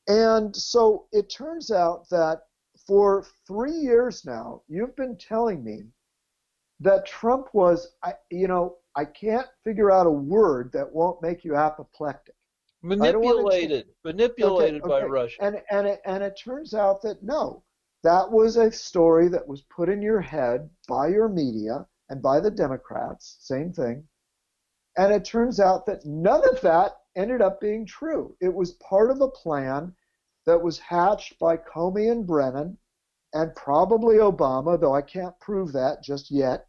And so it turns out that for 3 years now, you've been telling me that Trump was, I can't figure out a word that won't make you apoplectic. I don't want to. Manipulated by Okay. Russia. And it turns out that no, that was a story that was put in your head by your media and by the Democrats. Same thing. And it turns out that none of that ended up being true. It was part of a plan that was hatched by Comey and Brennan and probably Obama, though I can't prove that just yet.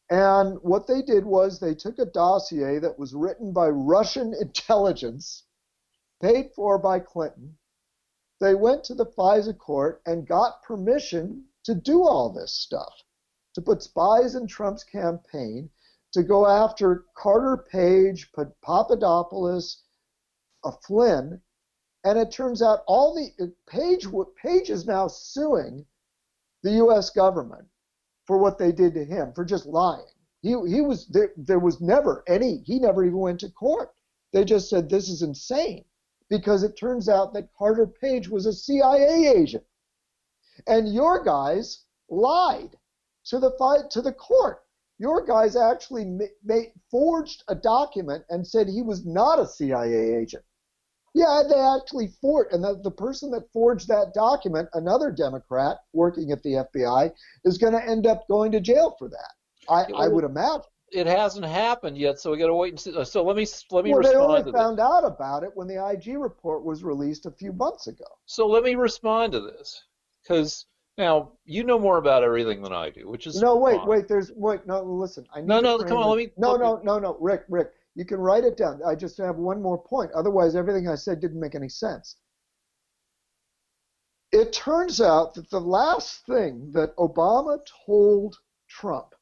And what they did was they took a dossier that was written by Russian intelligence, paid for by Clinton. They went to the FISA court and got permission to do all this stuff, to put spies in Trump's campaign, to go after Carter Page, Papadopoulos, Flynn. And it turns out Page is now suing the U.S. government for what they did to him, for just lying. He was there was never any, he never even went to court. They just said this is insane, because it turns out that Carter Page was a CIA agent. And your guys lied to the court. Your guys actually forged a document and said he was not a CIA agent. Yeah, they actually forged, and the person that forged that document, another Democrat working at the FBI, is going to end up going to jail for that. I would imagine. It hasn't happened yet, so we got to wait and see. So let me Well, respond they to only this. found out about it when the IG report was released a few months ago. So let me respond to this, because now you know more about everything than I do, which is No, wait, fine. no, listen. I need No, to no, frame come on, this. No, Rick, you can write it down. I just have one more point. Otherwise, everything I said didn't make any sense. It turns out that the last thing that Obama told Trump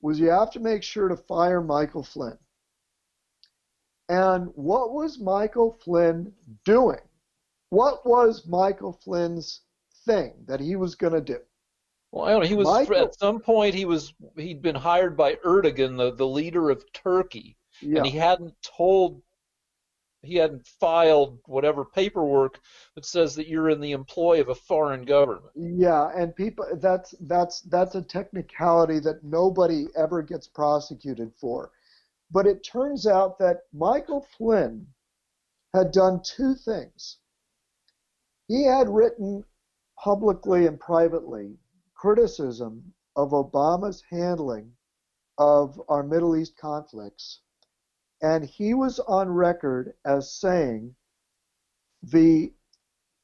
was you have to make sure to fire Michael Flynn. And what was Michael Flynn doing? What was Michael Flynn's thing that he was going to do? Well, I don't know. He was at some point he'd been hired by Erdogan, the leader of Turkey, Yeah. and he hadn't filed whatever paperwork that says that you're in the employ of a foreign government. Yeah, and people that's a technicality that nobody ever gets prosecuted for. But it turns out that Michael Flynn had done two things. He had written publicly and privately criticism of Obama's handling of our Middle East conflicts, and he was on record as saying the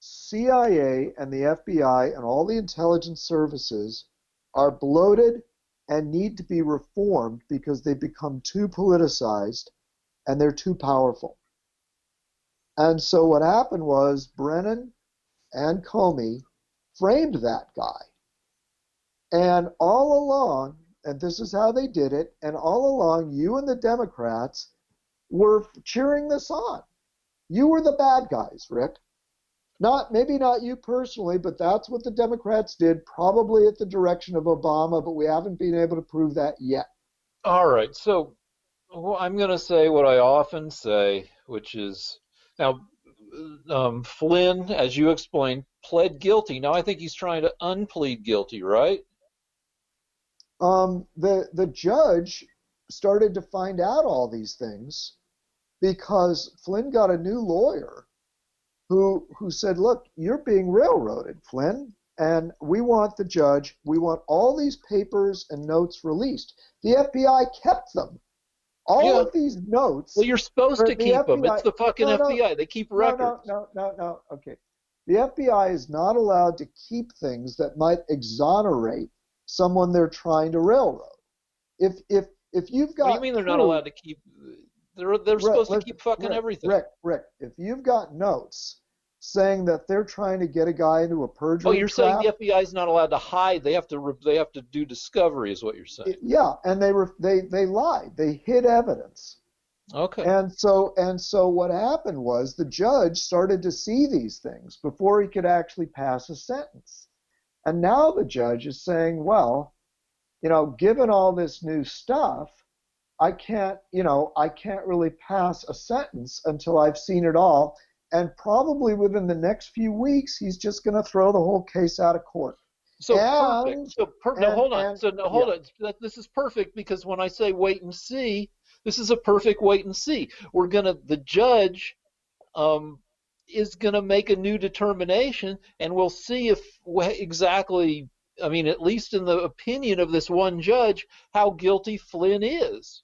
CIA and the FBI and all the intelligence services are bloated and need to be reformed because they've become too politicized and they're too powerful. And so what happened was Brennan and Comey framed that guy. And all along, and this is how they did it, and all along you and the Democrats were cheering this on. You were the bad guys, Rick. Maybe not you personally, but that's what the Democrats did, probably at the direction of Obama, but we haven't been able to prove that yet. All right, so I'm going to say what I often say, which is, now, Flynn, as you explained, pled guilty. Now I think he's trying to unplead guilty, right? The judge started to find out all these things because Flynn got a new lawyer who said, look, you're being railroaded, Flynn, and we want all these papers and notes released. The FBI kept them. All of these notes. Well, you're supposed to keep them. It's the fucking FBI. They keep records. No. Okay. The FBI is not allowed to keep things that might exonerate someone they're trying to railroad. If you've got. What do you mean they're not allowed to keep? They're supposed to keep fucking everything. Rick, if you've got notes saying that they're trying to get a guy into a perjury trap. Oh, you're saying the FBI is not allowed to hide? They have to do discovery, is what you're saying? Yeah, and they lied. They hid evidence. Okay. And so what happened was the judge started to see these things before he could actually pass a sentence. And now the judge is saying, well, given all this new stuff, I can't really pass a sentence until I've seen it all. And probably within the next few weeks, he's just going to throw the whole case out of court. So perfect. No, hold on. So no, Yeah, hold on. This is perfect because when I say wait and see, this is a perfect wait and see. The judge um, is gonna make a new determination, and we'll see if exactly. I mean, at least in the opinion of this one judge, how guilty Flynn is.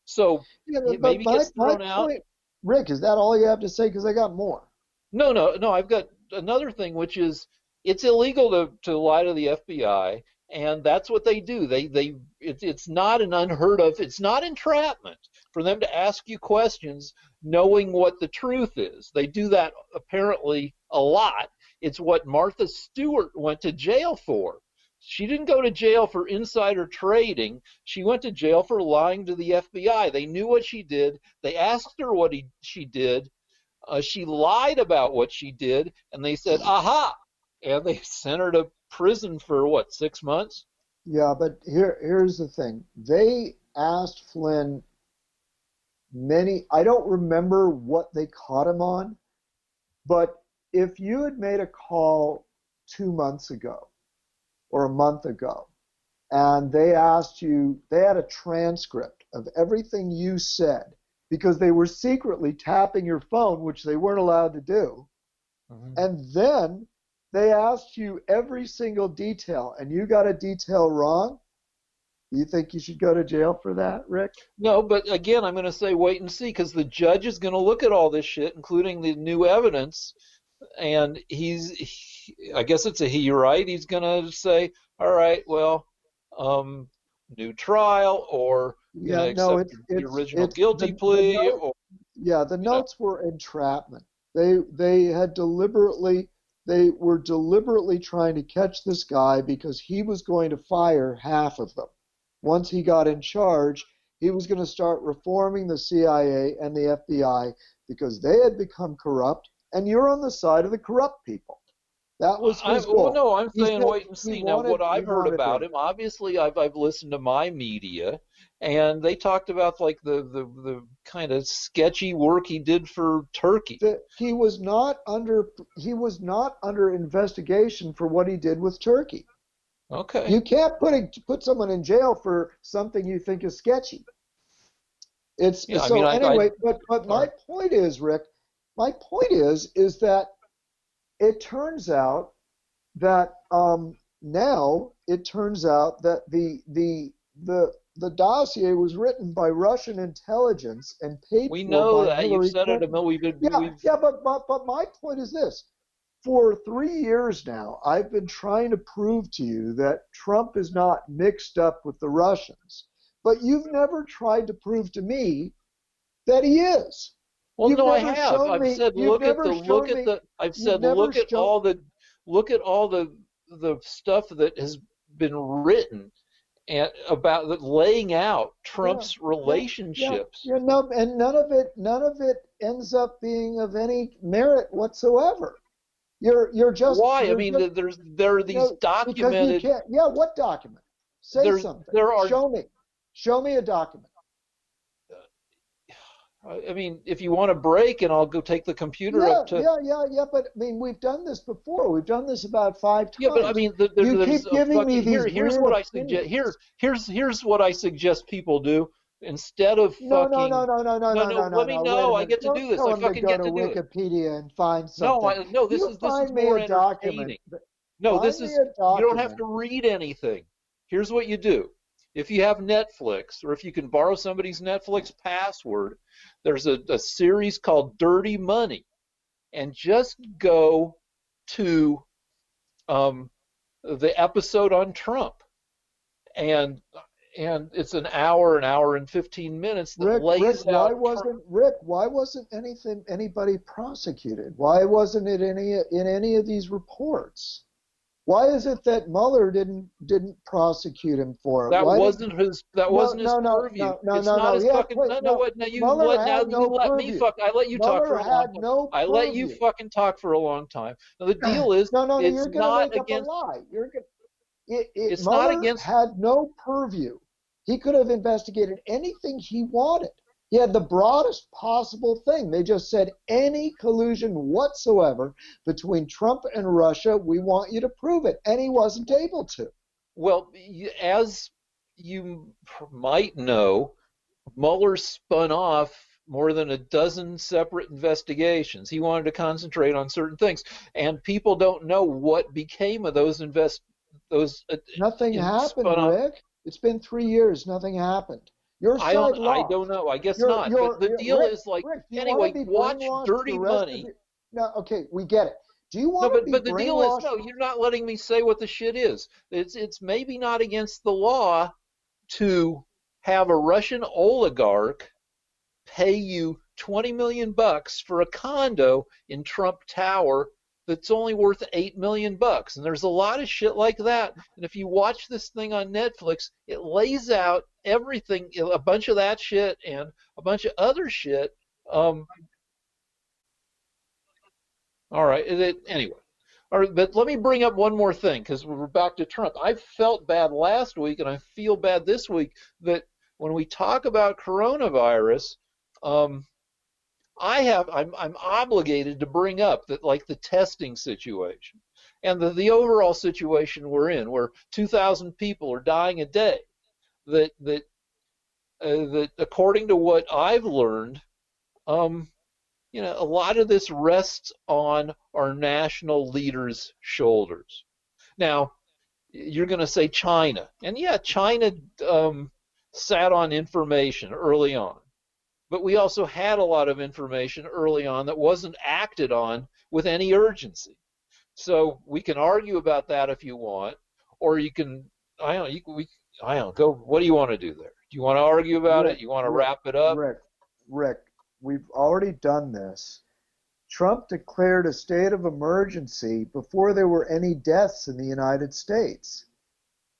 So yeah, he but maybe my gets my thrown out. point, Rick, is that all you have to say? Because I got more. No, no, no. I've got another thing, which is it's illegal to lie to the FBI, and that's what they do. It's not an unheard of. It's not entrapment for them to ask you questions, knowing what the truth is. They do that apparently a lot. It's what Martha Stewart went to jail for. She didn't go to jail for insider trading. She went to jail for lying to the FBI. They knew what she did. They asked her she did. She lied about what she did, and they said, "Aha!" And they sent her to prison for what, 6 months? Yeah, but here's the thing. They asked Flynn I don't remember what they caught him on, but if you had made a call 2 months ago or a month ago, and they asked you, they had a transcript of everything you said because they were secretly tapping your phone, which they weren't allowed to do. Mhm. And then they asked you every single detail, and you got a detail wrong. You think you should go to jail for that, Rick? No, but again, I'm going to say wait and see because the judge is going to look at all this shit, including the new evidence, and I guess it's a he, right? He's going to say, all right, well, um, new trial, or going Yeah, to no, accept the original it's guilty the plea, note. or, Yeah, the you know, notes were entrapment. They were deliberately trying to catch this guy because he was going to fire half of them. Once he got in charge, he was going to start reforming the CIA and the FBI because they had become corrupt, and you're on the side of the corrupt people. That was his well, goal. no, I'm He saying said wait and he see. Now, wanted what he I've heard wanted about rid of him, obviously, I've listened to my media, and they talked about like the kind of sketchy work he did for Turkey. that he was not under investigation for what he did with Turkey. Okay. You can't put someone in jail for something you think is sketchy. It's Yeah, I mean, so I anyway, but all my right. point is, Rick, my point is that it turns out that now it turns out that the dossier was written by Russian intelligence and paid We for know by that you've Hillary said it a Clinton. million. Yeah, We've yeah, but my point is this. For 3 years now, I've been trying to prove to you that Trump is not mixed up with the Russians. But you've never tried to prove to me that he is. Well, no, I have. I've said I've You've said never shown, look at all the stuff that has been written and about laying out yeah, Trump's yeah, yeah, relationships. yeah, no, and none of it ends up being of any merit whatsoever. Why? I You're mean, just, there are these because you documented. can't. Yeah, what document? Say something. There are. Show me a document. I mean, if you want a break, and I'll go take the computer Yeah, up to. yeah, yeah, yeah. But I mean, we've done this before. We've done this about five Yeah, but I times. mean, You there's keep a giving me fucking these here's weird what I suggest. opinions. Here's what I suggest people do instead of No, no, no, fucking. no, no, no, No, no, no, no, no, let me no. Wait a know. I minute. get to Don't do this. tell I him to fucking go get to to do it. Wikipedia and find No, something. no. You This is find me more a document. entertaining. No, Find me a you don't have document. to read anything. Here's what you do. If you have Netflix, or if you can borrow somebody's Netflix password, there's a series called Dirty Money, and just go to um, the episode on Trump, and it's an hour and 15 minutes that lays out Trump. Why wasn't anybody prosecuted? Why wasn't it in any of these reports? Why is it that Mueller didn't prosecute him for it? Why did That No, wasn't his no, no, purview. no, no, It's no, not no. his He had fucking. No, no, no. what? Mueller had Now you no let me purview. fuck. I let you talk for Mueller a long had time. no I let you purview. fucking talk for a long time. Now the deal is, No, no, no. it's You're going to not make up a against. lie. It's not Mueller against. had no purview. He could have investigated anything he wanted. Yeah, the broadest possible thing. They just said any collusion whatsoever between Trump and Russia, we want you to prove it. And he wasn't able to. Well, as you might know, Mueller spun off more than a dozen separate investigations. He wanted to concentrate on certain things, and people don't know what became of those Nothing happened, spun off. Rick. It's been 3 years. Nothing happened. Your side I don't lost. know. I guess not. But the deal Rick, is like, Rick, do you want to anyway, be watch brainwashed the Dirty rest of Money. your... No, okay, we get it. Do you No, want to be but the deal is, brainwashed? no, you're not letting me say what the shit is. It's maybe not against the law to have a Russian oligarch pay you 20 million bucks for a condo in Trump Tower that's only worth 8 million bucks. And there's a lot of shit like that. And if you watch this thing on Netflix, it lays out everything, a bunch of that shit and a bunch of other shit. Um, all right. Anyway. All right, but let me bring up one more thing because we're back to Trump. I felt bad last week and I feel bad this week that when we talk about coronavirus, um, I'm obligated to bring up that, like, the testing situation and the overall situation we're in, where 2,000 people are dying a day. That according to what I've learned, um, a lot of this rests on our national leaders' shoulders. Now, you're going to say China, and yeah, China sat on information early on. But we also had a lot of information early on that wasn't acted on with any urgency. So we can argue about that if you want, or you can, I don't know, I don't know, go, what do you want to do there? Do you want to argue about it? Rick, You want to Rick, wrap it up? Rick, Rick, we've already done this. Trump declared a state of emergency before there were any deaths in the United States.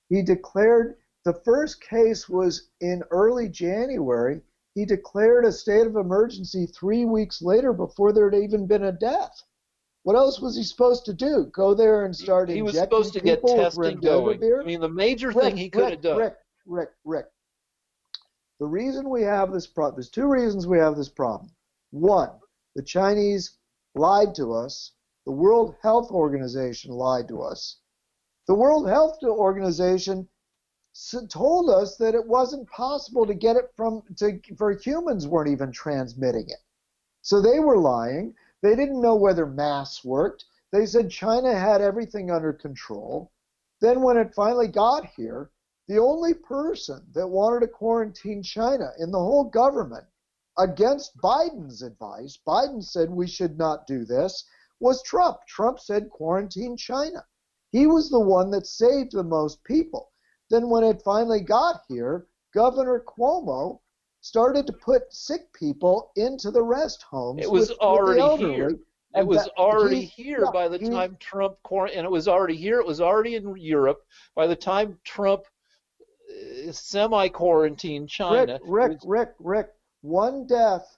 He declared the first case was in early January. He declared a state of emergency 3 weeks later before there had even been a death. What else was he supposed to do? Go there and start He was injecting supposed to get people with testing going. I remdesivir? mean, the major Rick, thing he could Rick, have done. Rick, Rick, Rick. The reason we have this problem, there's two reasons we have this problem. One, the Chinese lied to us. The World Health Organization lied to us. The World Health Organization told us that it wasn't possible to get it for humans weren't even transmitting it. So they were lying. They didn't know whether masks worked. They said China had everything under control. Then when it finally got here, the only person that wanted to quarantine China in the whole government, against Biden's advice, Biden said we should not do this, was Trump. Trump said quarantine China. He was the one that saved the most people. Then when it finally got here, Governor Cuomo started to put sick people into the rest homes It was with the already elderly. here. It was already here by the He's time Trump and it was already here. It was already in Europe by the time Trump semi-quarantined China. Rick. One death.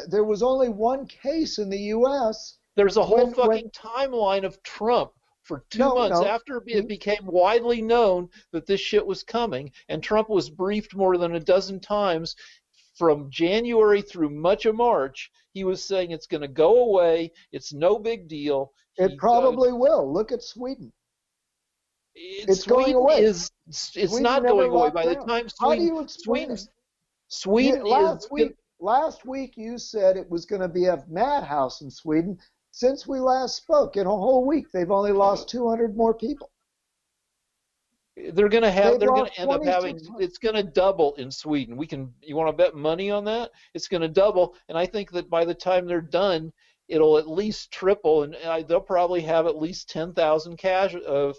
There was only one case in the U.S. There's a whole when fucking timeline of Trump for 2 months no, after it became widely known that this shit was coming, and Trump was briefed more than a dozen times from January through much of March. He was saying it's going to go away. It's no big deal. it probably will. Look at Sweden. It's going Sweden away. is it's Sweden not never going away. locked By the down. time How do you explain it? Sweden is Last week you said it was going to be a madhouse in Sweden. Since we last spoke, in a whole week, they've only lost 200 more people. They're going to end up having, 2,600. it's going to double in Sweden. You want to bet money on that? It's going to double, and I think that by the time they're done, it'll at least triple, and they'll probably have at least 10,000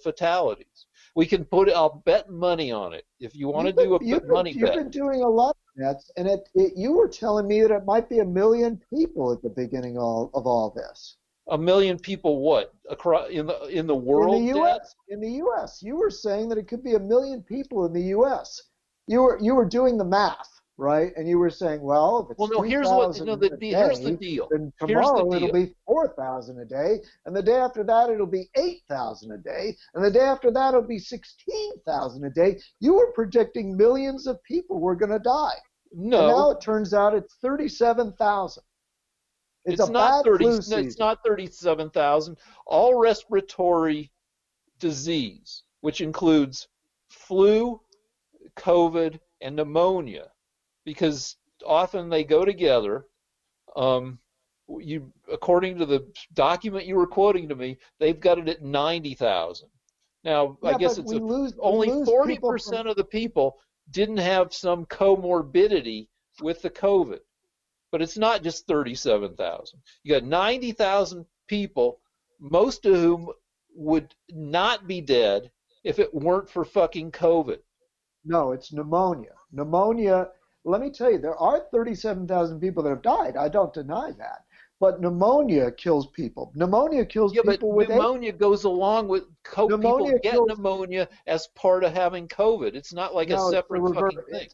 fatalities. I'll bet money on it. If you want to do a money You've bet. been doing a lot of bets, and you were telling me that it might be 1 million people at the beginning of all this. 1 million people what? Across in the world? In the U.S. In the U.S. You were saying that it could be 1 million people in the U.S. You were doing the math, right? And you were saying, well, if it's no, 2,000 a day, here's the deal. then tomorrow it'll be 4,000 a day, and the day after that it'll be 8,000 a day, and the day after that it'll be 16,000 a day. You were predicting millions of people were going to die. And now No, it turns out it's 37,000. It's a it's not bad 30. flu It's season. not 37,000. All respiratory disease, which includes flu, COVID, and pneumonia, because often they go together. Um, according to the document you were quoting to me, they've got it at 90,000. Now, I Yeah, guess but it's we only lose people from 40% of the people didn't have some comorbidity with the COVID, but it's not just 37,000. You got 90,000 people, most of whom would not be dead if it weren't for fucking COVID. no, it's pneumonia. Pneumonia, let me tell you, there are 37,000 people that have died. I don't deny that. But pneumonia kills people. Pneumonia kills Yeah, but people with AIDS. pneumonia goes along with people Pneumonia get kills, pneumonia as part of having COVID. It's not like a no, it's the separate reverse. fucking thing.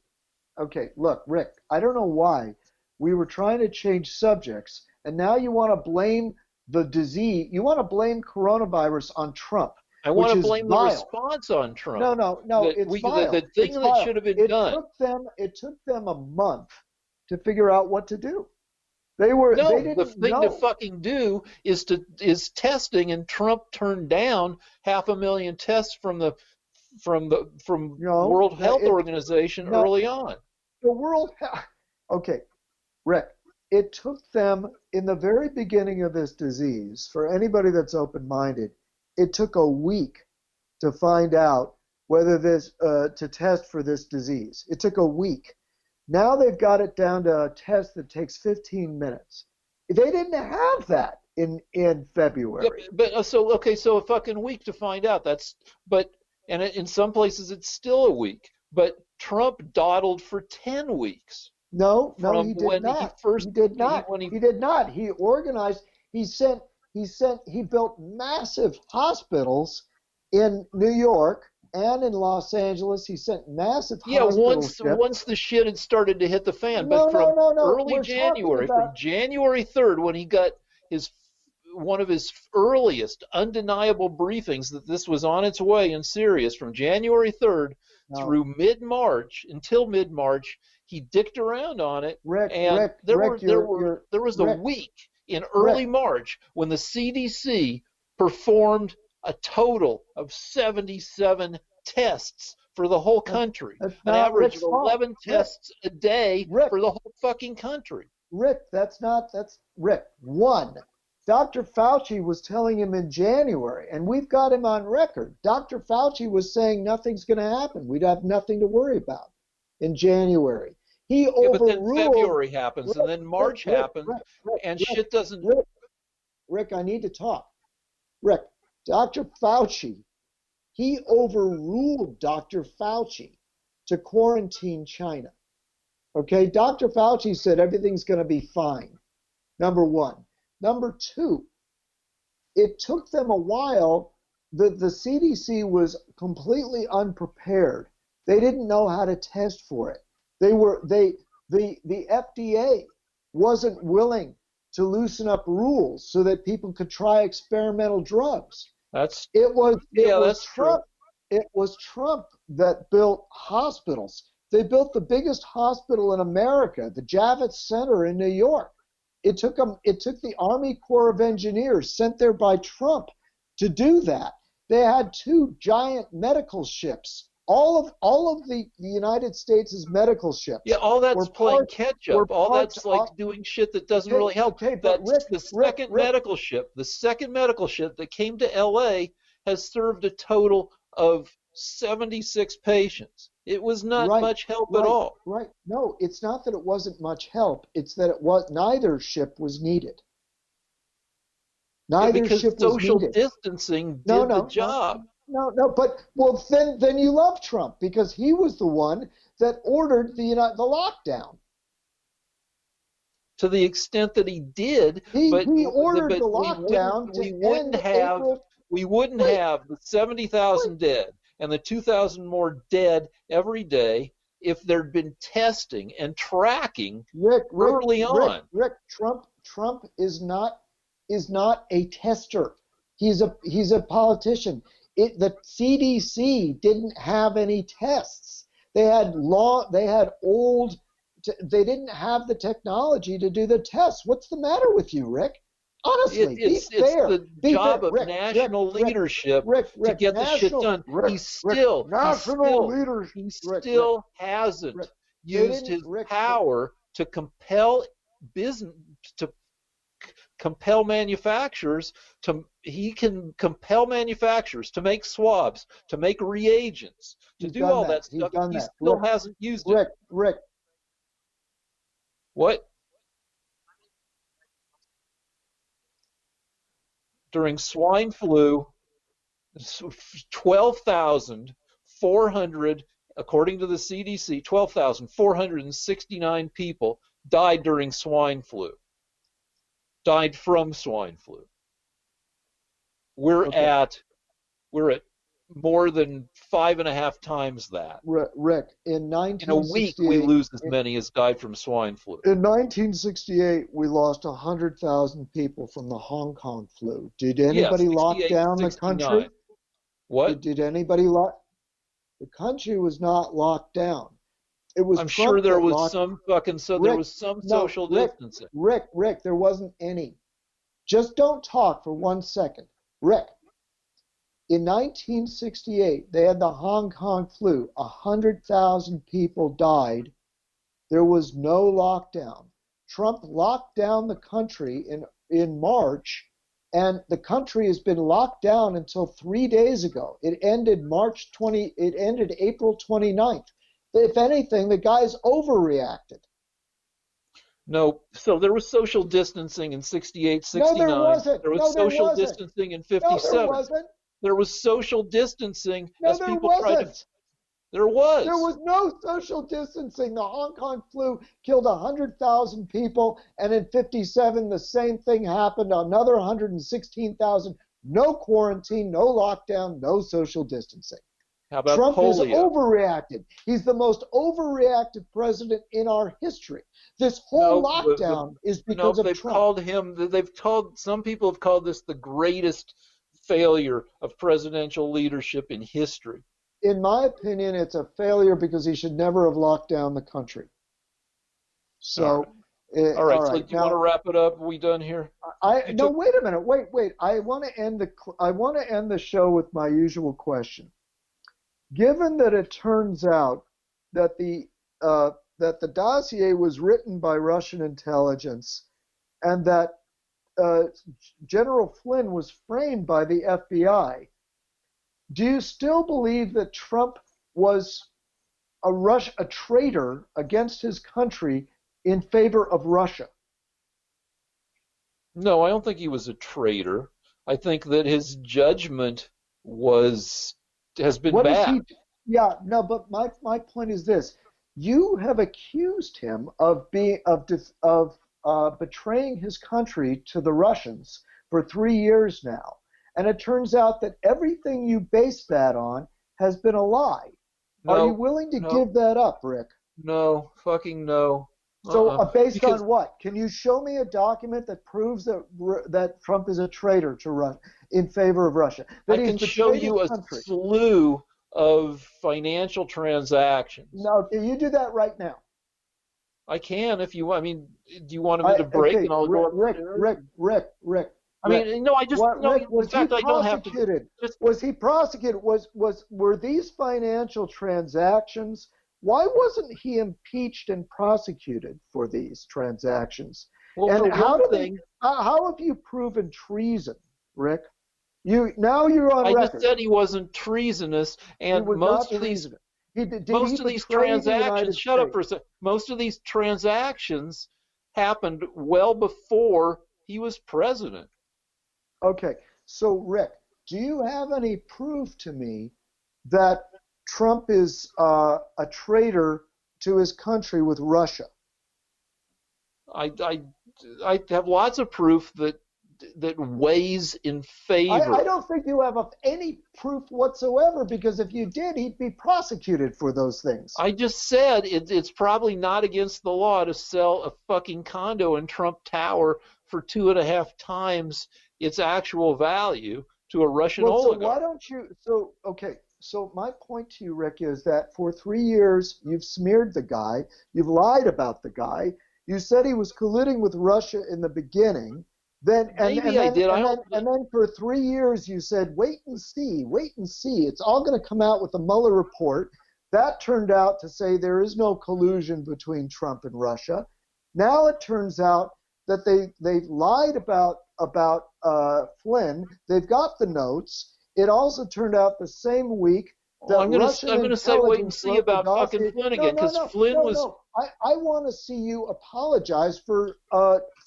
Okay, look, Rick, I don't know why we were trying to change subjects, and now you want to blame the disease, you want to blame coronavirus on Trump, I want which to is blame the vile. response on No, Trump. no, no, it's The vile. thing It's that vile. should have been done. It took them a month to figure out what to do. They No, the didn't thing to know. fucking do is testing, and Trump turned down 500,000 tests from No, World that Health it Organization no early on. the world okay, Rick, it took them in the very beginning of this disease, for anybody that's open-minded, it took a week to find out whether to test for this disease. It took a week. Now they've got it down to a test that takes 15 minutes. They didn't have that in Yeah, February. but so okay, so a fucking week to find out. But in some places it's still a week. But Trump dawdled for 10 weeks No, no, from he did when he not. first He did he not. when he He did not. He organized, he built massive hospitals in New York and in Los Angeles. He sent massive yeah, hospital ships. once the shit had started to hit the fan, but No, no, from no, no. early We're talking January, about from January 3rd, when he got his one of his earliest undeniable briefings that this was on its way and serious, from January 3rd no. through mid-March, until mid-March, he dicked around on it, Rick, and Rick, Rick, you're there was a Rick, week in early Rick. March when the CDC performed a total of 77 tests for the whole That's, country, that's an not average of Rick's fault. 11 tests a day Rick, for the whole fucking country. Rick, that's Rick. One, Dr. Fauci was telling him in January, and we've got him on record. Dr. Fauci was saying nothing's going to happen. We'd have nothing to worry about in January. He Yeah, but then overruled February happens, and Rick, then Rick, March Rick, happens, Rick, Rick, and Rick, shit doesn't. Rick, Rick, I need to talk. Rick, Dr. Fauci, he overruled Dr. Fauci to quarantine China. Okay, Dr. Fauci said everything's going to be fine. Number one. Number two, it took them a while. The CDC was completely unprepared. They didn't know how to test for it. The FDA wasn't willing to loosen up rules so that people could try experimental drugs. That's It yeah, was that's true. Trump. It was Trump that built hospitals. They built the biggest hospital in America, the Javits Center in New York. It took the Army Corps of Engineers sent there by Trump to do that. They had two giant medical ships. All of the United States' medical Yeah, ships all that's were playing parked catch were up. All parked that's like off. doing shit that doesn't Okay, really help. okay, but That's the second Rick, medical ship. The second medical ship that came to LA has served a total of 76 patients. It was not right, much help at right, all. right. No, it's not that it wasn't much help. It's that it was neither ship was needed. Yeah, Neither because ship was social needed. distancing No, did the no, no, job. no. But well, then you love Trump because he was the one that ordered the lockdown. To the extent that he did, but He ordered but the lockdown to end April. we wouldn't Wait, have the wait, 70,000 dead and the 2,000 more dead every day if there'd been testing and tracking early on. Rick. Trump is not a tester. He's a politician. The CDC didn't have any tests. They had old they didn't have the technology to do the tests. What's the matter with you, Rick? Honestly, be It's fair. the Be fair. job of national leadership to get the shit done. National leaders. He still hasn't used his power to compel business, to compel manufacturers he can compel manufacturers to make swabs, to make reagents, to do all that stuff. He still hasn't used it. Rick. What? During swine flu, 12,400, according to the CDC, 12,469 people died during swine flu. Died from swine flu. We're at more than 5.5 times that. Rick, in a week we lose as many as died from swine flu. In 1968, we lost 100,000 people from the Hong Kong flu. Did anybody lock down the country? What? Did anybody lock? The country was not locked down. It was. I'm sure there was some fucking there was some social distancing. Rick, there wasn't any. Just don't talk for 1 second. Rick, in 1968, they had the Hong Kong flu. 100,000 people died. There was no lockdown. Trump locked down the country in March, and the country has been locked down until 3 days ago. It ended April 29th. If anything, the guy's overreacted. No, so there was social distancing in 68, 69. No, there wasn't. There was social distancing in 57. No, there wasn't. There was social distancing as people tried to. There was. There was no social distancing. The Hong Kong flu killed 100,000 people, and in 57, the same thing happened. Another 116,000. No quarantine, no lockdown, no social distancing. How about Trump polio? Is overreacted. He's the most overreactive president in our history. This whole lockdown is because of Trump. Some people have called this the greatest failure of presidential leadership in history. In my opinion, it's a failure because he should never have locked down the country. So, all right. So, do you want to wrap it up? Are we done here? No, wait a minute. Wait. I want to end the show with my usual question. Given that it turns out that the dossier was written by Russian intelligence, and that General Flynn was framed by the FBI, do you still believe that Trump was a traitor against his country in favor of Russia? No, I don't think he was a traitor. I think that his judgment has been bad. But my point is this: you have accused him of betraying his country to the Russians for 3 years now. And it turns out that everything you base that on has been a lie. Are you willing to give that up, Rick? No, fucking no. So based on what? Can you show me a document that proves that Trump is a traitor to Russia in favor of Russia? I can show you a slew of financial transactions. No, can you do that right now? I can if you want. I mean, do you want me to break and I'll go up Rick. I mean, no, I just no. In fact, I don't have to. Was he prosecuted? Were these financial transactions? Why wasn't he impeached and prosecuted for these transactions? Well, and how have you proven treason, Rick? You're on record. I just said he wasn't treasonous, and most of these transactions. Shut up for a second. Most of these transactions happened well before he was president. Okay, so Rick, do you have any proof to me that Trump is a traitor to his country with Russia? I have lots of proof that weighs in favor. I don't think you have any proof whatsoever, because if you did, he'd be prosecuted for those things. I just said it's probably not against the law to sell a fucking condo in Trump Tower for 2.5 times its actual value to a Russian oligarch. So why don't you? So okay, So my point to you, Rick, is that for 3 years you've smeared the guy, you've lied about the guy. You said he was colluding with Russia in the beginning. Then and, Maybe and I then did. I and then don't. and then for 3 years you said, wait and see, wait and see. It's all going to come out with the Mueller report. That turned out to say there is no collusion between Trump and Russia. Now it turns out that they lied about Flynn. They've got the notes. It also turned out the same week Well, that Russian I'm gonna say wait and intelligence see wrote the about fucking dossier. Flynn No, again, no, because no, Flynn no, was. no. I want to see you apologize for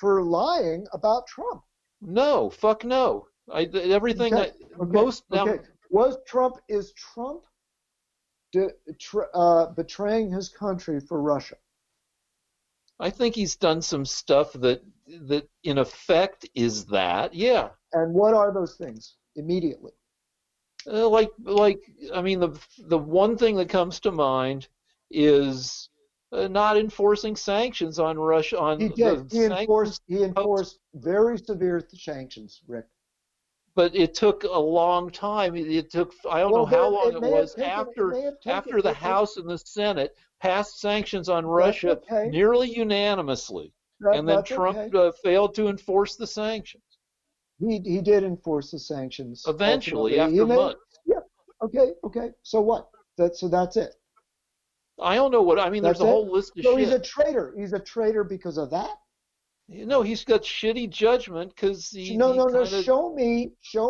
lying about Trump. No, fuck no. Everything Okay, I okay, most now. okay. Is Trump betraying his country for Russia? I think he's done some stuff that in effect is that. Yeah. And what are those things immediately? Like I mean the one thing that comes to mind is not enforcing sanctions on Russia on He did. the He sanctions enforced he post, enforced very severe sanctions, Rick. but it took a long time. It took I don't know Well, how there long it it may have was taken it may have taken after the it, House and the Senate passed sanctions on that's Russia okay. nearly unanimously, and then That's Trump okay. failed to enforce the sanctions. He did enforce the sanctions Eventually, ultimately. He after may months. yeah. Okay. So what? That's it. I don't know what I mean. There's That's a it. whole list of So he's a shit. traitor. He's a traitor because of that. No, he's got shitty judgment because No, he no, no. kind of Show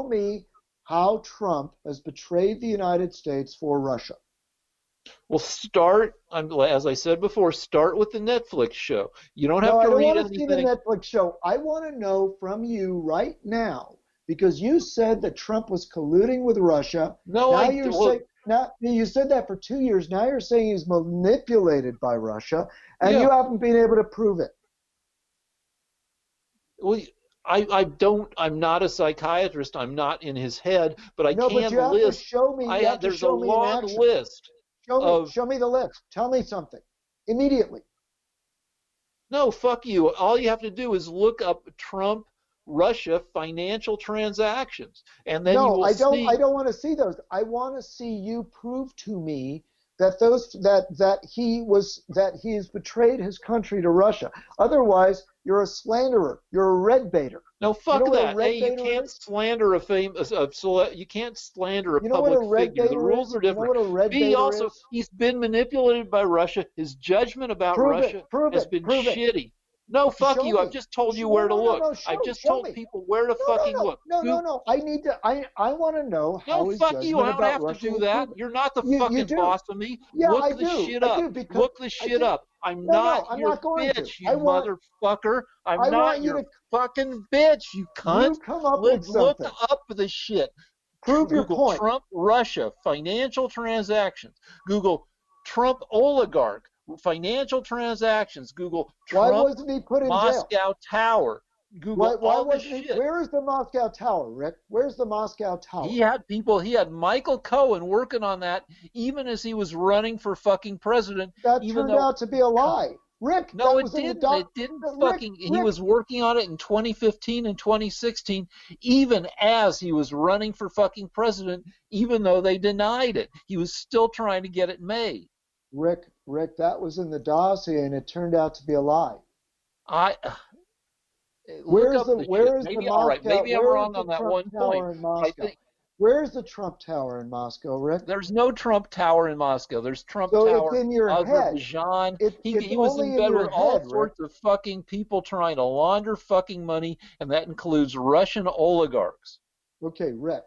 me how Trump has betrayed the United States for Russia. will start. As I said before, start with the Netflix show. You don't No, have I to don't read want to see the anything. Netflix show. I want to know from you right now because you said that Trump was colluding with Russia. No, Now I you're well, saying now you said that for 2 years. Now you're saying he's manipulated by Russia, and yeah. you haven't been able to prove it. Well, I don't. I'm not a psychiatrist. I'm not in his head, but I No, but can you have to list. show me. You have to There's a show me in long action. list of. Show me the list. Tell me something immediately. No, fuck you. All you have to do is look up Trump Russia financial transactions, and then you No, will I don't. I see. don't want to see those. I want to see you prove to me that that he has betrayed his country to Russia. Otherwise, you're a slanderer. You're a red baiter. No, You know fuck what a that. red Hey, you baiter can't is? slander you can't slander a You know what a public red figure. The baiter rules is? are You know different. what a red B, baiter also, is? he's been manipulated by Russia. His judgment about Prove it. Russia Prove has it. been Prove it. shitty. No, fuck Show you. I've me. just told you No, where to no, no, look. no. I've just Show told me. people where to No, no, fucking no, look. no, no, no. I need to. I want to know No, how his fuck you. I judgment don't about have to Russia do was that. proven. You're not the You fucking do. boss of me. Yeah, Look the shit I up. do because Look the I shit do. up. I'm No, no, not I'm your not going to. bitch, you motherfucker. I'm I not want you your to, fucking bitch, you cunt. you come up with Look something. up the shit. Prove your Google point. Trump Russia financial transactions. Google Trump oligarch financial transactions. Google Why Trump wasn't he put in jail? Moscow Tower. Google Why all this wasn't he? shit. Where is the Moscow Tower, Rick? Where's the Moscow Tower? He had Michael Cohen working on that even as he was running for fucking president, That even turned though, out to be a lie. Rick, no, that it was in the didn't. doc. It didn't Rick, fucking, he Rick, was working on it in 2015 and 2016, even as he was running for fucking president, even though they denied it. He was still trying to get it made. Rick, that was in the dossier and it turned out to be a lie. I, look up the shit. Where is the Maybe, all right, Moscow? maybe I'm Where is wrong the on that Trump one point. Tower in I Moscow? think Where is the Trump Tower in Moscow, Rick? there's no Trump Tower in Moscow. There's Trump So it's Tower in your head. Azerbaijan. It's He was in only in bed with your all head, Rick. sorts of fucking people trying to launder fucking money, and that includes Russian oligarchs. Okay, Rick,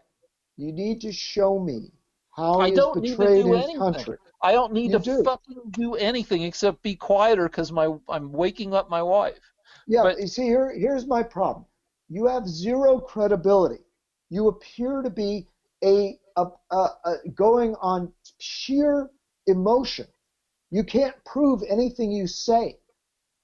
you need to show me how I he has don't need to betrayed do his anything. country. I don't need You to do. fucking do anything except be quieter because I'm waking up my wife. Yeah, But you see, here's my problem. You have zero credibility. You appear to be going on sheer emotion. You can't prove anything you say.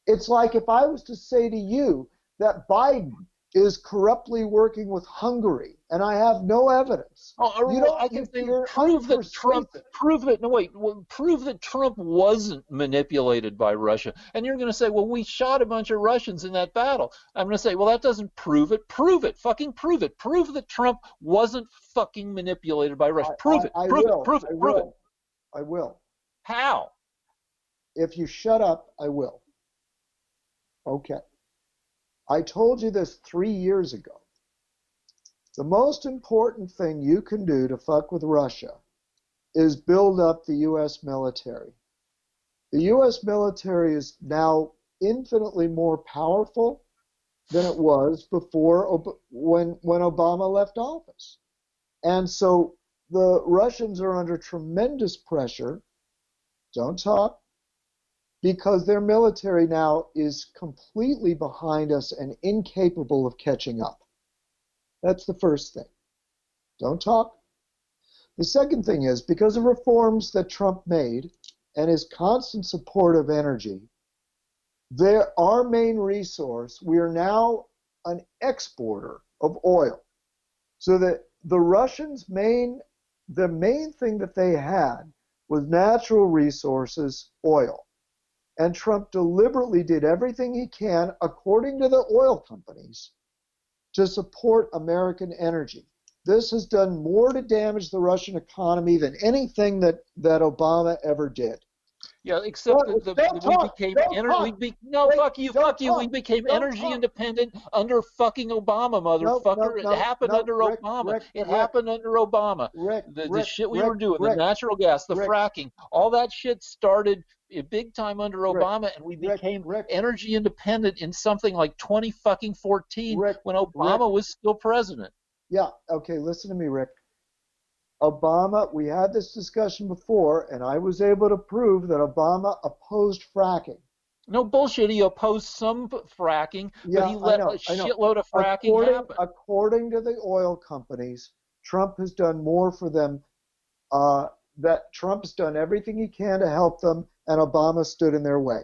It's like if I was to say to you that Biden is corruptly working with Hungary, and I have no evidence. I can say You're prove that unpersuasive. prove that Trump wasn't manipulated by Russia. And you're going to say, well, we shot a bunch of Russians in that battle. I'm going to say, well, that doesn't prove it. Prove it. Fucking prove it. Prove that Trump wasn't fucking manipulated by Russia. Prove it. I Prove it. will. Prove it. I Prove it. will. I will. How? If you shut up, I will. Okay. I told you this 3 years ago. The most important thing you can do to fuck with Russia is build up the U.S. military. The U.S. military is now infinitely more powerful than it was before when Obama left office. And so the Russians are under tremendous pressure. Don't talk. Because their military now is completely behind us and incapable of catching up. That's the first thing. Don't talk. The second thing is, because of reforms that Trump made and his constant support of energy, our main resource, we are now an exporter of oil. So that the Russians' the main thing that they had was natural resources, oil. And Trump deliberately did everything he can, according to the oil companies, to support American energy. This has done more to damage the Russian economy than anything that Obama ever did. Yeah, except that we became we became energy independent under fucking Obama, motherfucker. It happened under Obama. It happened under Obama. The shit we were doing, the natural gas, the fracking, all that shit started big time under Obama, and we became energy independent in something like 2014 when Obama was still president. Yeah, okay, listen to me, Rick. Obama, we had this discussion before, and I was able to prove that Obama opposed fracking. No bullshit. He opposed some fracking, but he let a shitload of fracking happen. According to the oil companies, Trump has done more for them. That Trump's done everything he can to help them, and Obama stood in their way.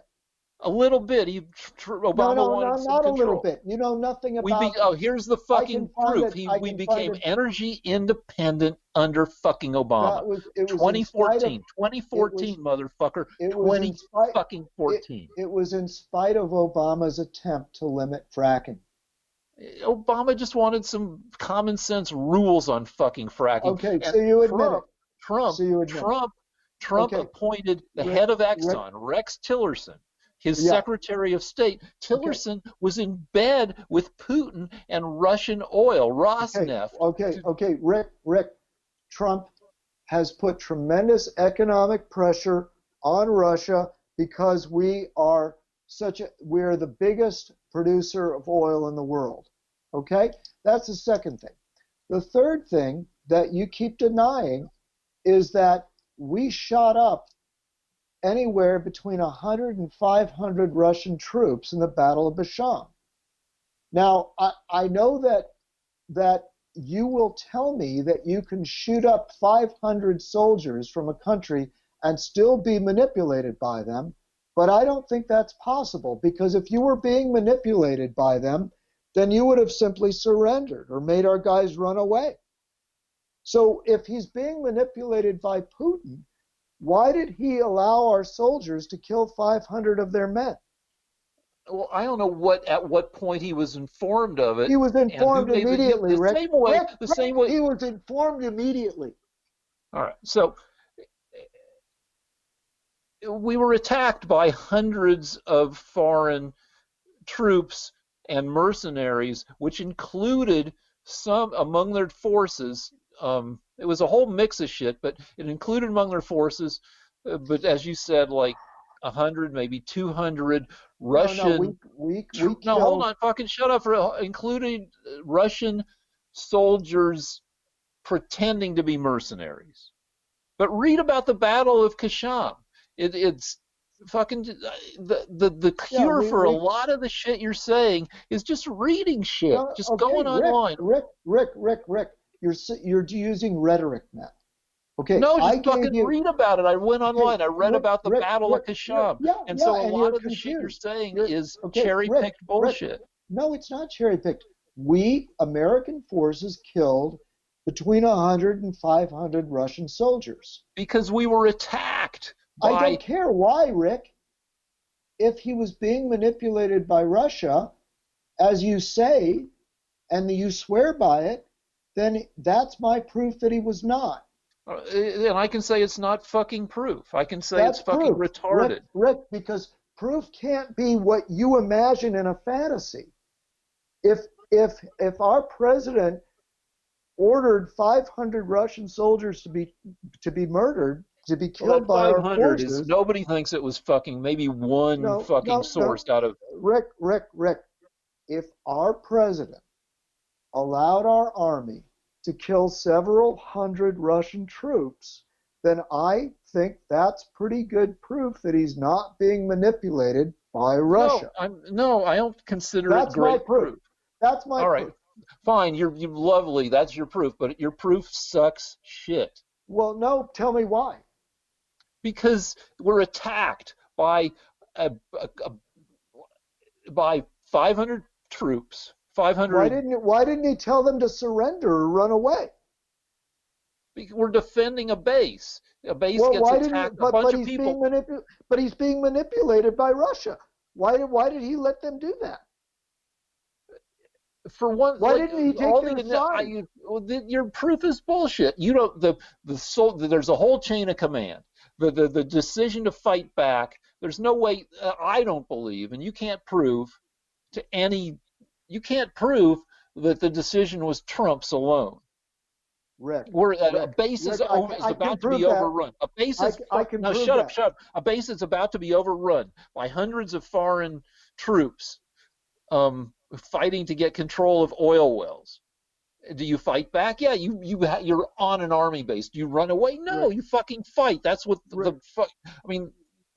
A little bit. Obama wanted some not control. A little bit. You know nothing about. Here's the fucking proof. We became energy independent under fucking Obama. It was 2014, motherfucker. 2014. It was in spite of Obama's attempt to limit fracking. Obama just wanted some common sense rules on fucking fracking. Okay, so you admit it. Trump appointed the head of Exxon, Rex Tillerson. His Secretary of State, Tillerson, was in bed with Putin and Russian oil, Rosneft. Okay, Rick, Trump has put tremendous economic pressure on Russia because we are the biggest producer of oil in the world. Okay? That's the second thing. The third thing that you keep denying is that we shot up anywhere between 100 and 500 Russian troops in the Battle of Bashan. Now, I know that you will tell me that you can shoot up 500 soldiers from a country and still be manipulated by them, but I don't think that's possible, because if you were being manipulated by them, then you would have simply surrendered or made our guys run away. So if he's being manipulated by Putin, why did he allow our soldiers to kill 500 of their men? Well, I don't know at what point he was informed of it. He was informed immediately, Rick. The same way. He was informed immediately. All right. So we were attacked by hundreds of foreign troops and mercenaries, which included some among their forces. It was a whole mix of shit, but it included among their forces, but as you said, like 100, maybe 200 Russian. No, hold on, fucking shut up. Including Russian soldiers pretending to be mercenaries. But read about the Battle of Kashan. It's fucking the cure for a lot of the shit you're saying is just reading shit, going online. Rick. You're using rhetoric now. Okay. No, just fucking read about it. I went online. I read about the Battle of Kashan. So a lot of the shit you're saying is cherry-picked bullshit. No, it's not cherry-picked. We, American forces, killed between 100 and 500 Russian soldiers. Because we were attacked I by. don't care why, Rick. If he was being manipulated by Russia, as you say, and you swear by it, then that's my proof that he was not. And I can say it's not fucking proof. I can say it's That's fucking proof, retarded. Rick, because proof can't be what you imagine in a fantasy. If our president ordered 500 Russian soldiers to be murdered, to be Well, killed that by our 500 is forces, nobody thinks it was fucking maybe one no, fucking no, no, source out of. Rick, if our president allowed our army to kill several hundred Russian troops, then I think that's pretty good proof that he's not being manipulated by Russia. No, I don't consider it That's my great proof. proof. That's my All right, proof. fine, you're lovely. That's your proof, but your proof sucks shit. Well, no, tell me why. Because we're attacked by a, by 500 troops, Why 500. didn't he tell them to surrender or run away? We're defending a base. A base Well, gets why didn't he, attacked. A bunch of people. but he's being manipulated by Russia. Why did he let them do that? For one, Why like, didn't he take all their the side? your proof is bullshit. You don't there's a whole chain of command. The decision to fight back. There's no way. I don't believe, and you can't prove to any. You can't prove that the decision was Trump's alone. Rick, Where a Rick, base is Rick, I can about to prove be that. overrun. A base is I can no, prove shut up, that. shut up. A base is about to be overrun by hundreds of foreign troops, fighting to get control of oil wells. Do you fight back? Yeah, you're on an army base. Do you run away? No, Rick, you fucking fight. That's what Rick, I mean,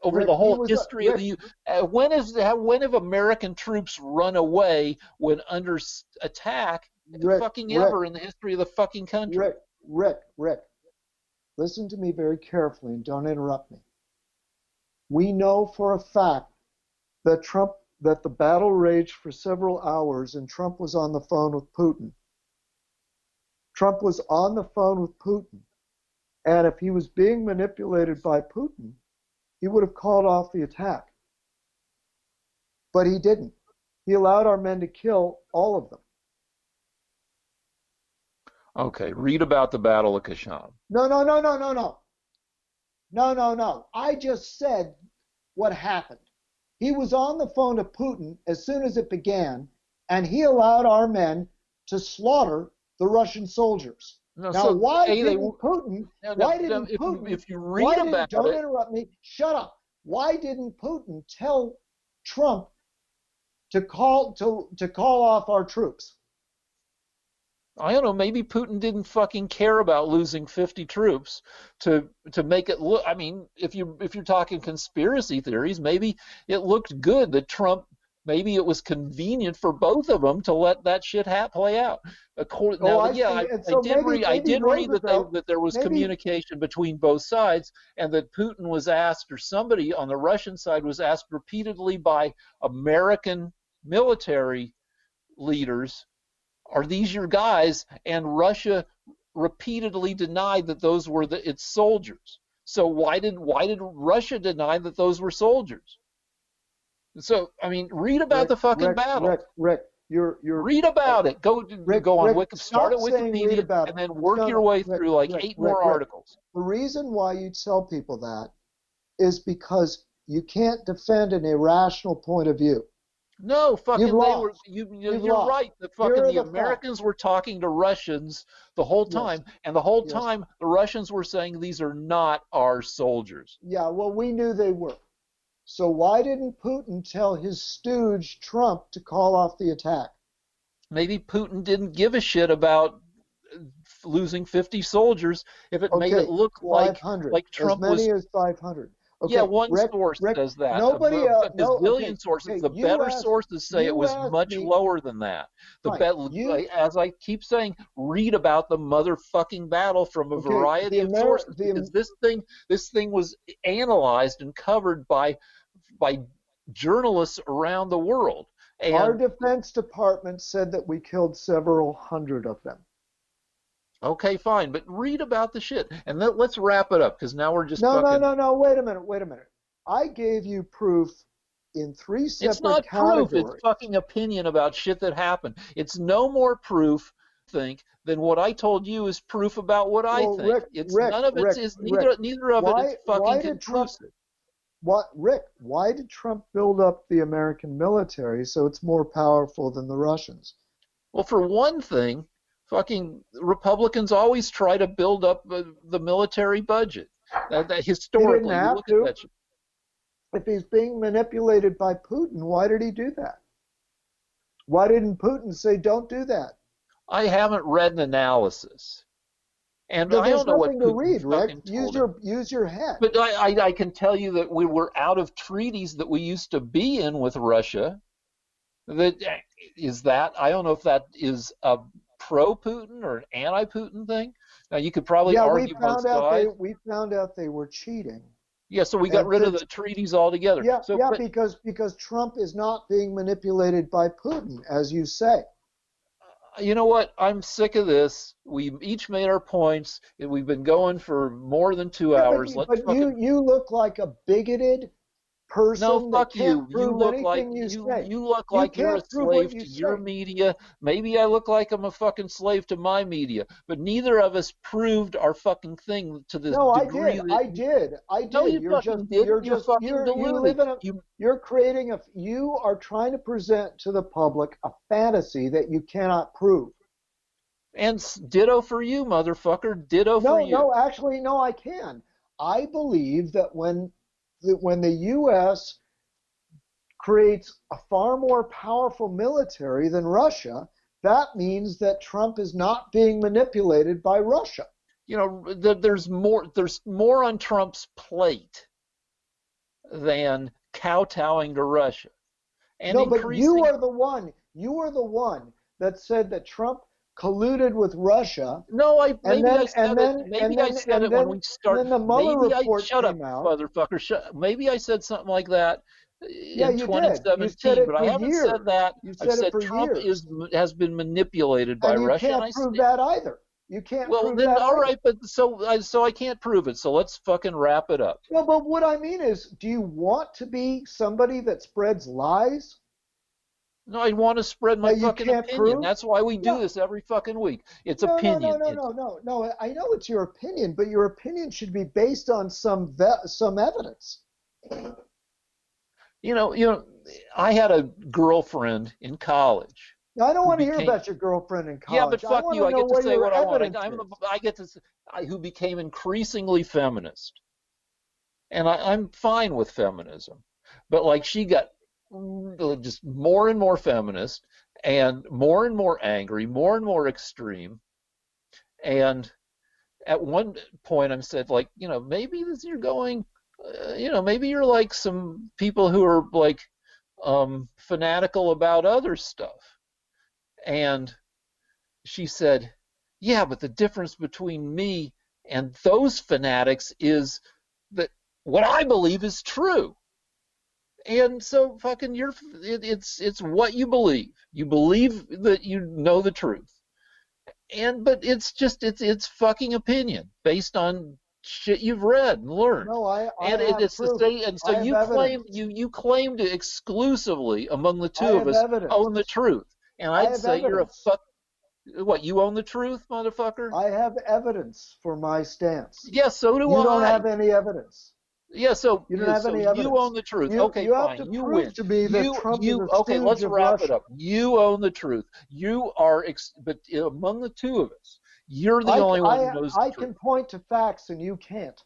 over Rick, the whole history of Rick, the when have American troops run away when under attack? Rick, Fucking Rick, ever in the history of the fucking country. Rick. Listen to me very carefully and don't interrupt me. We know for a fact that the battle raged for several hours and Trump was on the phone with Putin. Trump was on the phone with Putin. And if he was being manipulated by Putin, he would have called off the attack. But he didn't. He allowed our men to kill all of them. Okay, read about the Battle of Kashan. No. I just said what happened. He was on the phone to Putin as soon as it began, and he allowed our men to slaughter the Russian soldiers. No, now, so why A, they, didn't Putin? no, Why no, didn't if, Putin? if you read about Don't it, interrupt me. Shut up. Why didn't Putin tell Trump to call off our troops? I don't know, maybe Putin didn't fucking care about losing 50 troops to make it look. I mean, if you're talking conspiracy theories, maybe it looked good that Trump. Maybe it was convenient for both of them to let that shit play out. Now, I yeah, see. And I so did read. I did read that there was maybe communication between both sides, and that Putin was asked, or somebody on the Russian side was asked repeatedly by American military leaders, are these your guys? And Russia repeatedly denied that those were its soldiers. So why did Russia deny that those were soldiers? So I mean, read about the fucking battle. Rick, you're read about it. Go on Rick, start at stop saying read Wikipedia about and it. then work No, your way Rick, through like Rick, 8 Rick, more Rick. articles. The reason why you tell people that is because you can't defend an irrational point of view. No, fucking You've they lost. were. You've You're lost. right. The Here fucking are the the Americans facts. were talking to Russians the whole time, Yes. and the whole Yes. time the Russians were saying these are not our soldiers. Yeah, well, we knew they were. So why didn't Putin tell his stooge Trump to call off the attack? Maybe Putin didn't give a shit about losing 50 soldiers if it made it look 500. like As Trump was. many as 500. Okay, Yeah, one Rick, source Rick, says that. nobody A no, bazillion sources. okay, The better sources say it you was asked much me, lower than that. fine, As I keep saying, read about the motherfucking battle from a variety of sources, because this thing was analyzed and covered by journalists around the world. Our And Defense Department said that we killed several hundred of them. okay, fine, but read about the shit. And let's wrap it up because now we're just No, no, fucking. no, no. Wait a minute. Wait a minute. I gave you proof in three It's separate not proof, it's categories. fucking opinion about shit that happened. It's no more proof, think, than what I told you is proof about what I Well, think. Rick, It's Rick, none of it Rick, is Rick. neither of it is Why fucking did Trump? conclusive. What, Rick? Why did Trump build up the American military so it's more powerful than the Russians? Well, for one thing, fucking Republicans always try to build up the military budget. That He didn't historically, you have look at to. that shit. If he's being manipulated by Putin, why did he do that? Why didn't Putin say, don't do that? I haven't read an analysis, and I There's don't know what nothing to Putin read, Rick. fucking Use told him. your head. But I can tell you that we were out of treaties that we used to be in with Russia. That is that. I don't know if that is a pro-Putin or an anti-Putin thing. Now you could probably Yeah, argue both sides. we found out they were cheating. Yeah, so we got And rid of since the treaties altogether. yeah, So, yeah, but because Trump is not being manipulated by Putin, as you say. you know what? I'm sick of this. We each made our points. We've been going for more than two Yeah, hours. Let's fucking you look like a bigoted no, person that fuck can't you. You prove look like anything you say. you look You like you're a can't prove what slave you to your say. media. Maybe I look like I'm a fucking slave to my media, but neither of us proved our fucking thing to the No, I degree did. that I did. I no, did. you fucking didn't. You're fucking You deluded. live in a you're creating a you are trying to present to the public a fantasy that you cannot prove. And ditto for you, motherfucker. Ditto for No, you. no, actually no, I can. I believe that when the US creates a far more powerful military than Russia, that means that Trump is not being manipulated by Russia. You know, there's more on Trump's plate than kowtowing to Russia and No, but increasing. you are the one that said that Trump colluded with Russia, No, I and maybe I then said it. Maybe I said it when we and start. then the Mueller Maybe I report shut up, came out. motherfucker. Maybe I said something like that Yeah, in you did. You said 2017, it but I for haven't said years. that. You I've said it said for Trump years. has been manipulated by And you Russia, and can't prove that either. You can't well prove then that all either. right, but so I can't prove it. So let's fucking wrap it up. No, but what I mean is, do you want to be somebody that spreads lies No, I want to spread my that you fucking can't opinion. prove? That's why we do No, this every fucking week. It's no, no, no, opinion. no, It's no, no, no. I know it's your opinion, but your opinion should be based on some evidence. you know, I had a girlfriend in college Now, I don't who want to hear became about your girlfriend in yeah, but college. I fuck want you. to I know get to where say your what I want. evidence is. Who became increasingly feminist, and I'm fine with feminism, but like she got just more and more feminist and more angry, more and more extreme, and at one point I said like maybe you're going maybe you're like some people who are like fanatical about other stuff. And she said, yeah, but the difference between me and those fanatics is that what I believe is true. And so fucking it's what you believe. You believe that you know the truth. And but it's fucking opinion based on shit you've read and learned. No, I And have it's to proof. say, and so I have evidence. you claim to exclusively among the I two of have us own the evidence. truth. And I I'd have say you're a evidence. fuck. What, you own the truth, motherfucker? I have evidence for my stance. Yeah, so do You don't I. have any evidence. Yeah, so You don't have so any you own evidence. the truth. Okay, You have to fine. You prove win. to me that Trump is You a okay, stooge let's of wrap it Russia. up. You own the truth. You are but among the two of us, you're the only one who knows the I truth. can point to facts and you can't.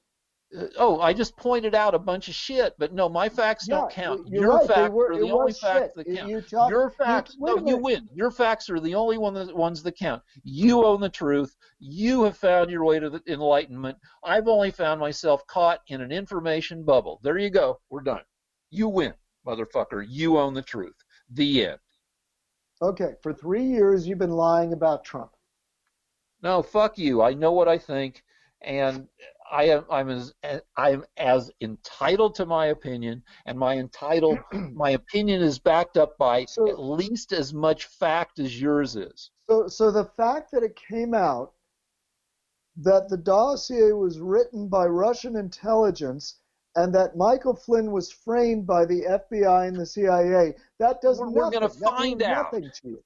Oh, I just pointed out a bunch of shit, but no, my facts don't Yeah, count. you're Your right. facts are It the only was facts shit. that count. You talk. Your You facts, no, wait a you minute. win. Your facts are the only ones that count. You own the truth. You have found your way to the enlightenment. I've only found myself caught in an information bubble. There you go. We're done. You win, motherfucker. You own the truth. The end. Okay, for 3 years you've been lying about Trump. No, fuck you. I know what I think, and I'm as entitled to my opinion, and my opinion is backed up by at So, least as much fact as yours is. so the fact that it came out that the dossier was written by Russian intelligence and that Michael Flynn was framed by the FBI and the CIA, that does We're going to nothing. That find means out. nothing to you.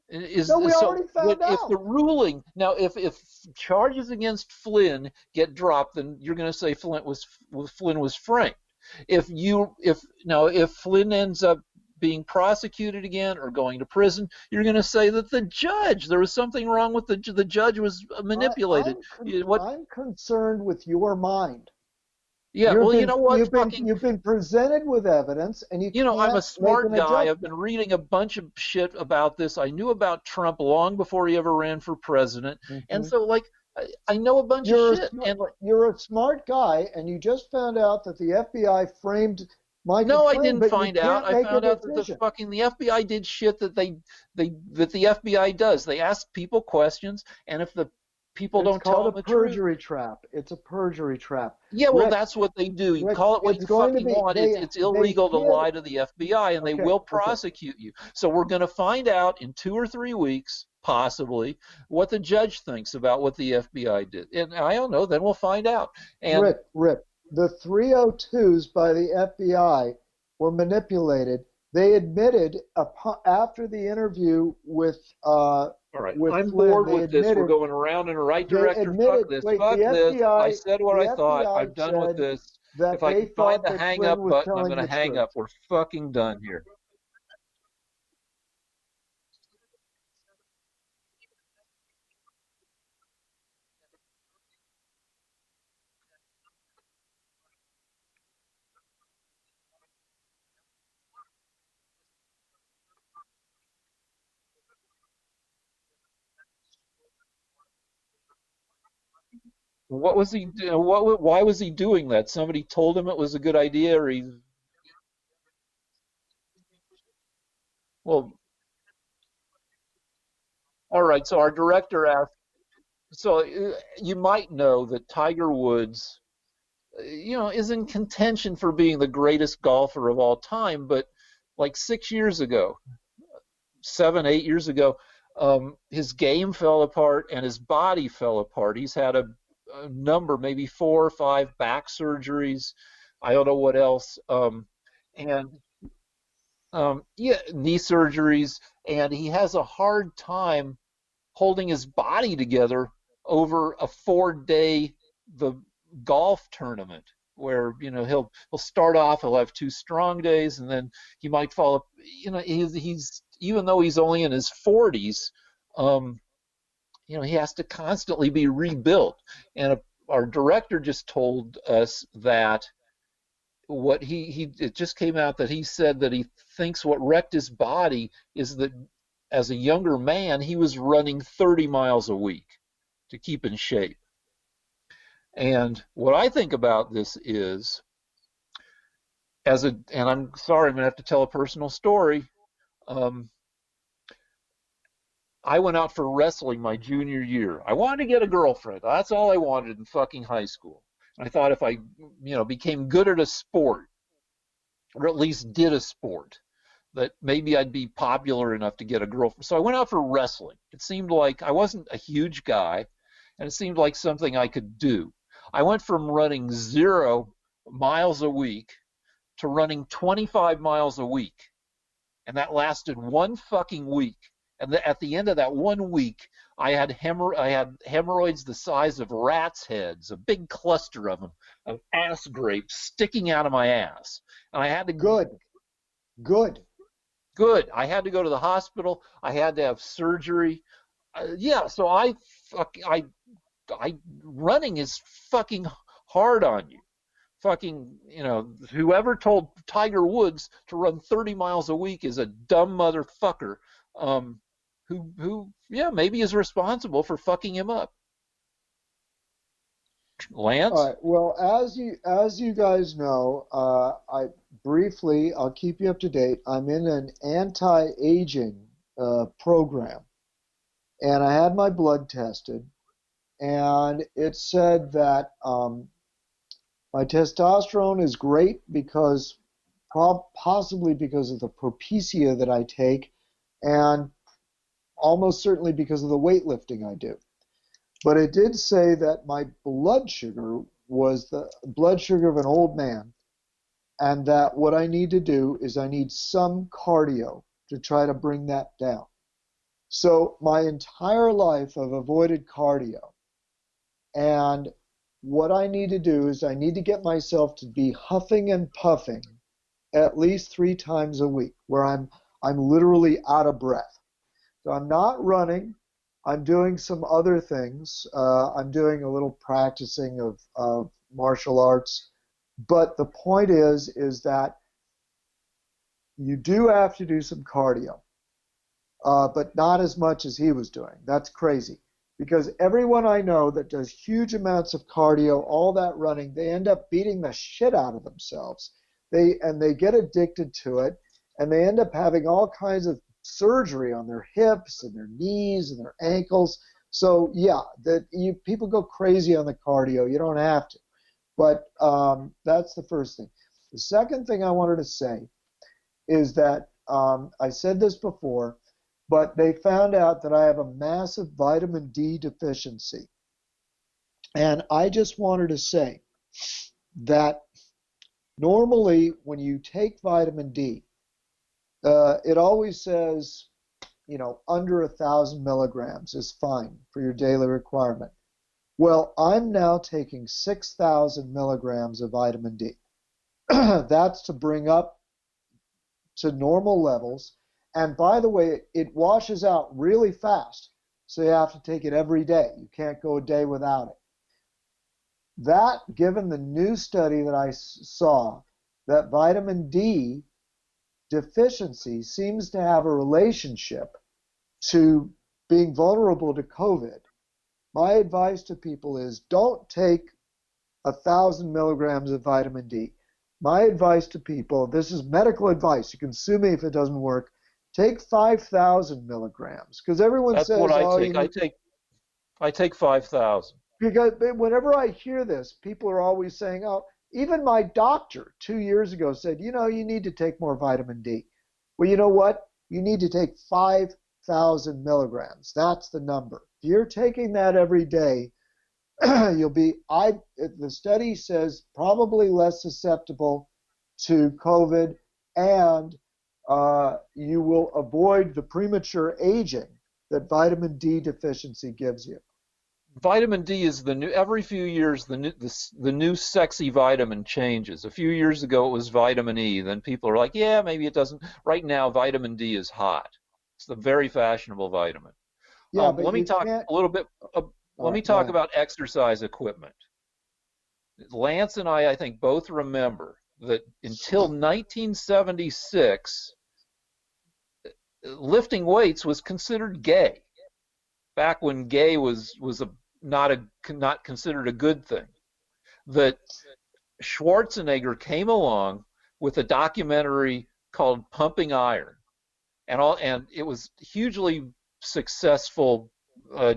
Is No, we so already when found if the out. ruling now if charges against Flynn get dropped, then you're going to say Flynn was framed. If Flynn ends up being prosecuted again or going to prison, you're going to say that there was something wrong with the judge was manipulated. What? I'm concerned with your mind. Yeah. Well, you know what? Fucking You've been presented with evidence, and you I'm a can't make smart an guy. I've been adjustment. reading a bunch of shit about this. I knew about Trump long before he ever ran for president. And Hmm. so, like, I know a bunch of You're a shit. And, like, you're a smart guy, and you just found out that the FBI framed Michael no, I Flynn, didn't but you find out. can't I make a found out that decision. the FBI did shit that the FBI does. They ask people questions, and if the people It's don't tell called a them the truth, perjury trap. It's a perjury trap. yeah, well, Rick, that's what they do. You Rick, call it what it's you going to fucking be want. It's they illegal to hid. lie to the FBI, and they Okay, will okay. prosecute you. So we're going to find out in 2 or 3 weeks, possibly, what the judge thinks about what the FBI did. And I don't know. Then we'll find out. And Rick, the 302s by the FBI were manipulated. They admitted after the interview all right, with I'm Flynn, bored with this. We're going around in the right they direction. Fuck admitted, this. wait, Fuck this. I said what The I thought. FBI I'm done with said this. If that I they can find thought the that hang Flynn up was button, I'm going telling to the hang truth. up. We're fucking done here. What was he? Why was he doing that? Somebody told him it was a good idea, or he? Well, all right. So our director asked. So you might know that Tiger Woods, is in contention for being the greatest golfer of all time. But like 6 years ago, 7, 8 years ago, his game fell apart and his body fell apart. He's had a number, maybe 4 or 5 back surgeries. I don't know what else. And yeah, knee surgeries, and he has a hard time holding his body together over a 4 day the golf tournament where he'll start off, he'll have 2 strong days, and then he might fall. He's even though he's only in his 40s, um, he has to constantly be rebuilt. And our director just told us that what he it just came out that he said that he thinks what wrecked his body is that as a younger man he was running 30 miles a week to keep in shape. And what I think about this is and I'm sorry, I'm going to have to tell a personal story. um, I went out for wrestling my junior year. I wanted to get a girlfriend. That's all I wanted in fucking high school. I thought if I became good at a sport, or at least did a sport, that maybe I'd be popular enough to get a girlfriend. So I went out for wrestling. It seemed like I wasn't a huge guy, and it seemed like something I could do. I went from running 0 miles a week to running 25 miles a week, and that lasted one fucking week. And at the end of that one week, I had hemorrhoids the size of rats' heads, a big cluster of them, of ass grapes sticking out of my ass, and I had to Good, good. good. I had to go to the hospital. I had to have surgery. Yeah, so I running is fucking hard on you. Fucking, whoever told Tiger Woods to run 30 miles a week is a dumb motherfucker. Um, yeah, maybe is responsible for fucking him up. All Lance? right. Well, as you guys know, I'll keep you up to date. I'm in an anti-aging program, and I had my blood tested, and it said that my testosterone is great because possibly because of the Propecia that I take, and almost certainly because of the weightlifting I do. But it did say that my blood sugar was the blood sugar of an old man, and that what I need to do is I need some cardio to try to bring that down. So my entire life I've avoided cardio. And what I need to do is I need to get myself to be huffing and puffing at least 3 times a week, where I'm literally out of breath. So I'm not running. I'm doing some other things. I'm doing a little practicing of martial arts. But the point is that you do have to do some cardio, but not as much as he was doing. That's crazy. Because everyone I know that does huge amounts of cardio, all that running, they end up beating the shit out of themselves. They get addicted to it, and they end up having all kinds of surgery on their hips and their knees and their ankles. So yeah, people go crazy on the cardio. You don't have to, but that's the first thing. The second thing I wanted to say is that I said this before, but they found out that I have a massive vitamin D deficiency. And I just wanted to say that normally when you take vitamin D, it always says, under 1,000 milligrams is fine for your daily requirement. Well, I'm now taking 6,000 milligrams of vitamin D. That's to bring up to normal levels. And by the way, it washes out really fast. So you have to take it every day. You can't go a day without it. That, given the new study that I saw, that vitamin D deficiency seems to have a relationship to being vulnerable to COVID. My advice to people is don't take 1,000 milligrams of vitamin D. My advice to people, this is medical advice. You can sue me if it doesn't work. Take 5,000 milligrams, because everyone That's says, what I "Oh, take. I take 5,000. Because whenever I hear this, people are always saying, "Oh." Even my doctor 2 years ago said, "You need to take more vitamin D." Well, you know what? You need to take 5,000 milligrams. That's the number. If you're taking that every day, you'll be. The study says probably less susceptible to COVID, and you will avoid the premature aging that vitamin D deficiency gives you. Vitamin D is the new. Every few years, the new sexy vitamin changes. A few years ago, it was vitamin E. Then people are like, yeah, maybe it doesn't. Right now, vitamin D is hot. It's the very fashionable vitamin. Yeah, but Let me you talk can't. a little bit. All Let me right, go talk ahead. about exercise equipment. Lance and I think, both remember that until 1976, lifting weights was considered gay. Back when gay was not considered a good thing. That Schwarzenegger came along with a documentary called Pumping Iron, and it was hugely successful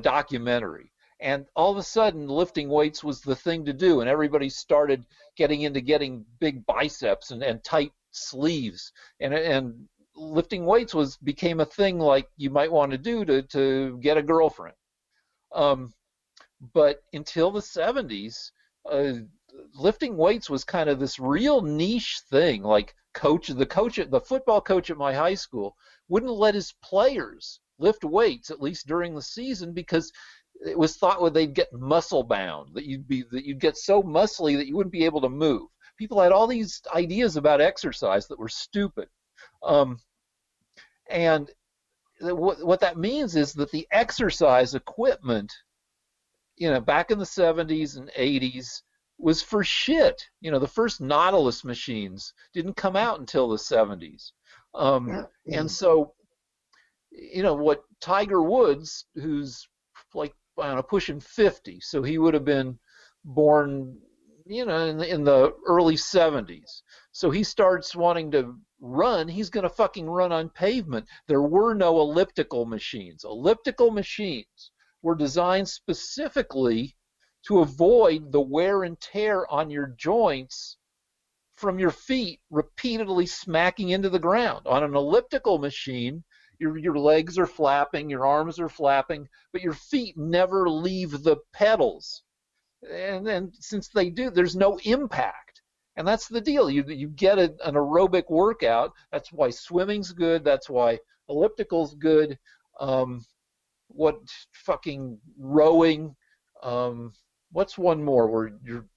documentary. And all of a sudden, lifting weights was the thing to do, and everybody started getting big biceps and tight sleeves, and lifting weights became a thing like you might want to do to get a girlfriend. Um, but until the 70s, uh, lifting weights was kind of this real niche thing. Like the football coach at my high school wouldn't let his players lift weights, at least during the season, because it was thought they'd get muscle bound, that you'd get so muscly that you wouldn't be able to move. People had all these ideas about exercise that were stupid. Um, and what that means is that the exercise equipment, back in the 70s and 80s, was for shit. The first Nautilus machines didn't come out until the 70s. And so, what Tiger Woods, who's like, I don't know, pushing 50, so he would have been born, in the early 70s. So he starts wanting to run, he's going to fucking run on pavement. There were no elliptical machines. Elliptical machines were designed specifically to avoid the wear and tear on your joints from your feet repeatedly smacking into the ground. On an elliptical machine, your legs are flapping, your arms are flapping, but your feet never leave the pedals. And then since they do, there's no impact. And that's the deal. You get an aerobic workout. That's why swimming's good. That's why elliptical's good. What fucking rowing? What's one more where you're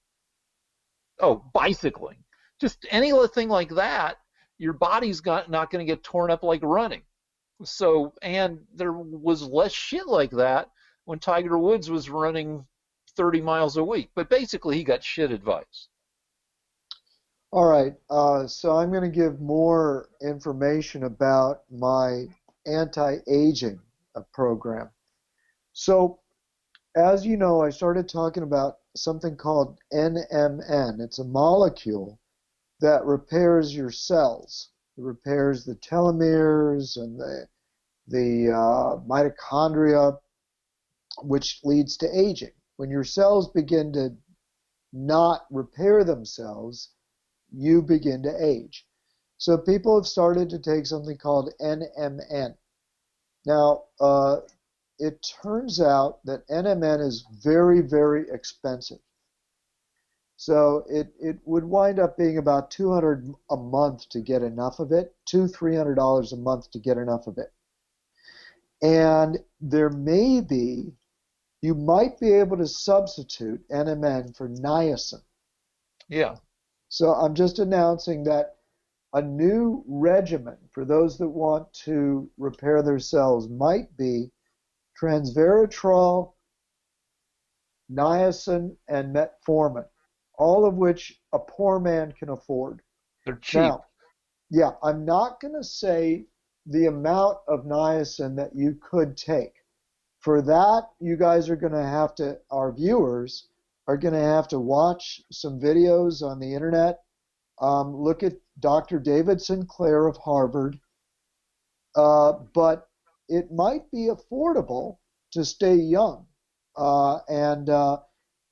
bicycling? Just anything like that. Your body's not going to get torn up like running. So, and there was less shit like that when Tiger Woods was running 30 miles a week. But basically, he got shit advice. All right, so I'm going to give more information about my anti-aging program. So, as you know, I started talking about something called NMN. It's a molecule that repairs your cells. It repairs the telomeres and the mitochondria, which leads to aging. When your cells begin to not repair themselves, you begin to age. So people have started to take something called NMN. Now, it turns out that NMN is very, very expensive. So it would wind up being about $200 a month to get enough of it, $300 a month to get enough of it. And you might be able to substitute NMN for niacin. Yeah. So I'm just announcing that a new regimen for those that want to repair their cells might be transveratrol, niacin, and metformin, all of which a poor man can afford. They're cheap. Now, yeah, I'm not going to say the amount of niacin that you could take. For that, you guys are going to have to, our viewers are going to have to watch some videos on the internet. Look at Dr. David Sinclair of Harvard. But it might be affordable to stay young.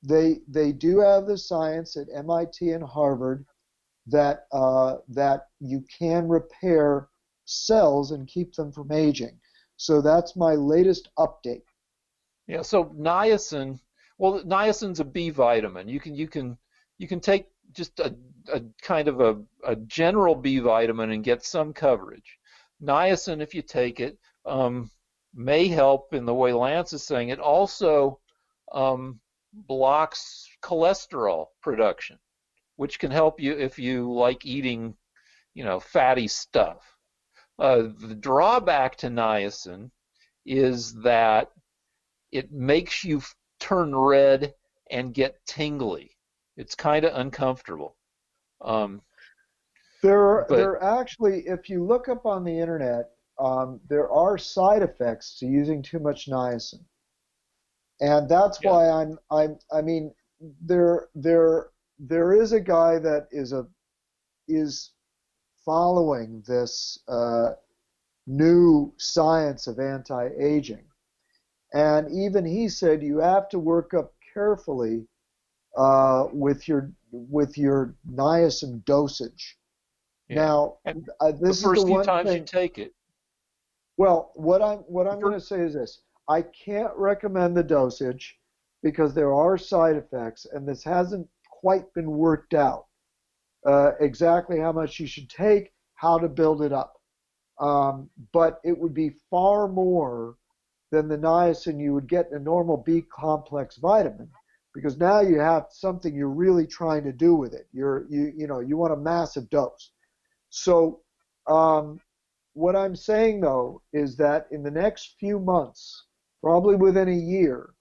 They do have the science at MIT and Harvard that you can repair cells and keep them from aging. So that's my latest update. Yeah. So niacin. Well, niacin's a B vitamin. You can take just a kind of a general B vitamin and get some coverage. Niacin, if you take it, may help in the way Lance is saying. It also blocks cholesterol production, which can help you if you like eating, fatty stuff. The drawback to niacin is that it makes you turn red and get tingly. It's kind of uncomfortable. There actually, if you look up on the internet, there are side effects to using too much niacin, and that's Yeah. why I mean, there is a guy that is following this new science of anti-aging, and even he said you have to work up carefully with your niacin dosage. Yeah. Now, And this the is the first few one times you thing. take it. Well, what I'm going to say is this: I can't recommend the dosage because there are side effects, and this hasn't quite been worked out exactly how much you should take, how to build it up. But it would be far more than the niacin you would get in a normal B complex vitamin, because now you have something you're really trying to do with it. You want a massive dose. So what I'm saying though is that in the next few months, probably within a year,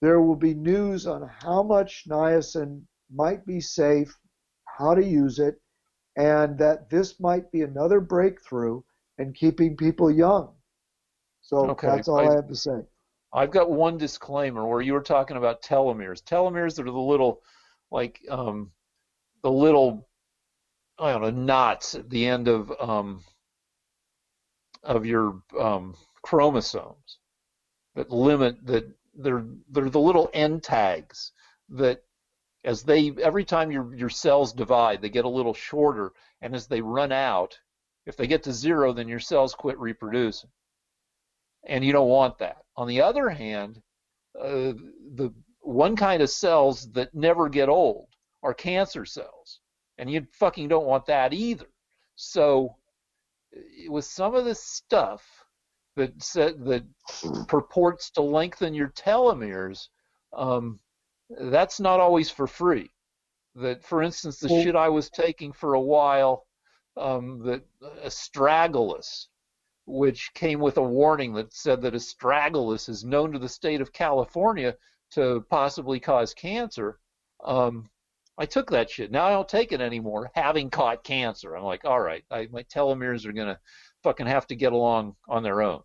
there will be news on how much niacin might be safe, how to use it, and that this might be another breakthrough in keeping people young. So Okay. that's all I have to say. I've got one disclaimer where you were talking about telomeres. Telomeres are the little, like, the little, I don't know, knots at the end of your chromosomes. that limit that they're the little end tags that as they every time your cells divide, they get a little shorter, and as they run out, if they get to zero, then your cells quit reproducing, and you don't want that. On the other hand, the one kind of cells that never get old are cancer cells, and you fucking don't want that either. So with some of this stuff that purports to lengthen your telomeres, um, that's not always for free. That, for instance, the Well, shit I was taking for a while, that astragalus, which came with a warning that said that astragalus is known to the state of California to possibly cause cancer. Um, I took that shit. Now I don't take it anymore, having caught cancer. I'm like, all right, my telomeres are gonna fucking have to get along on their own.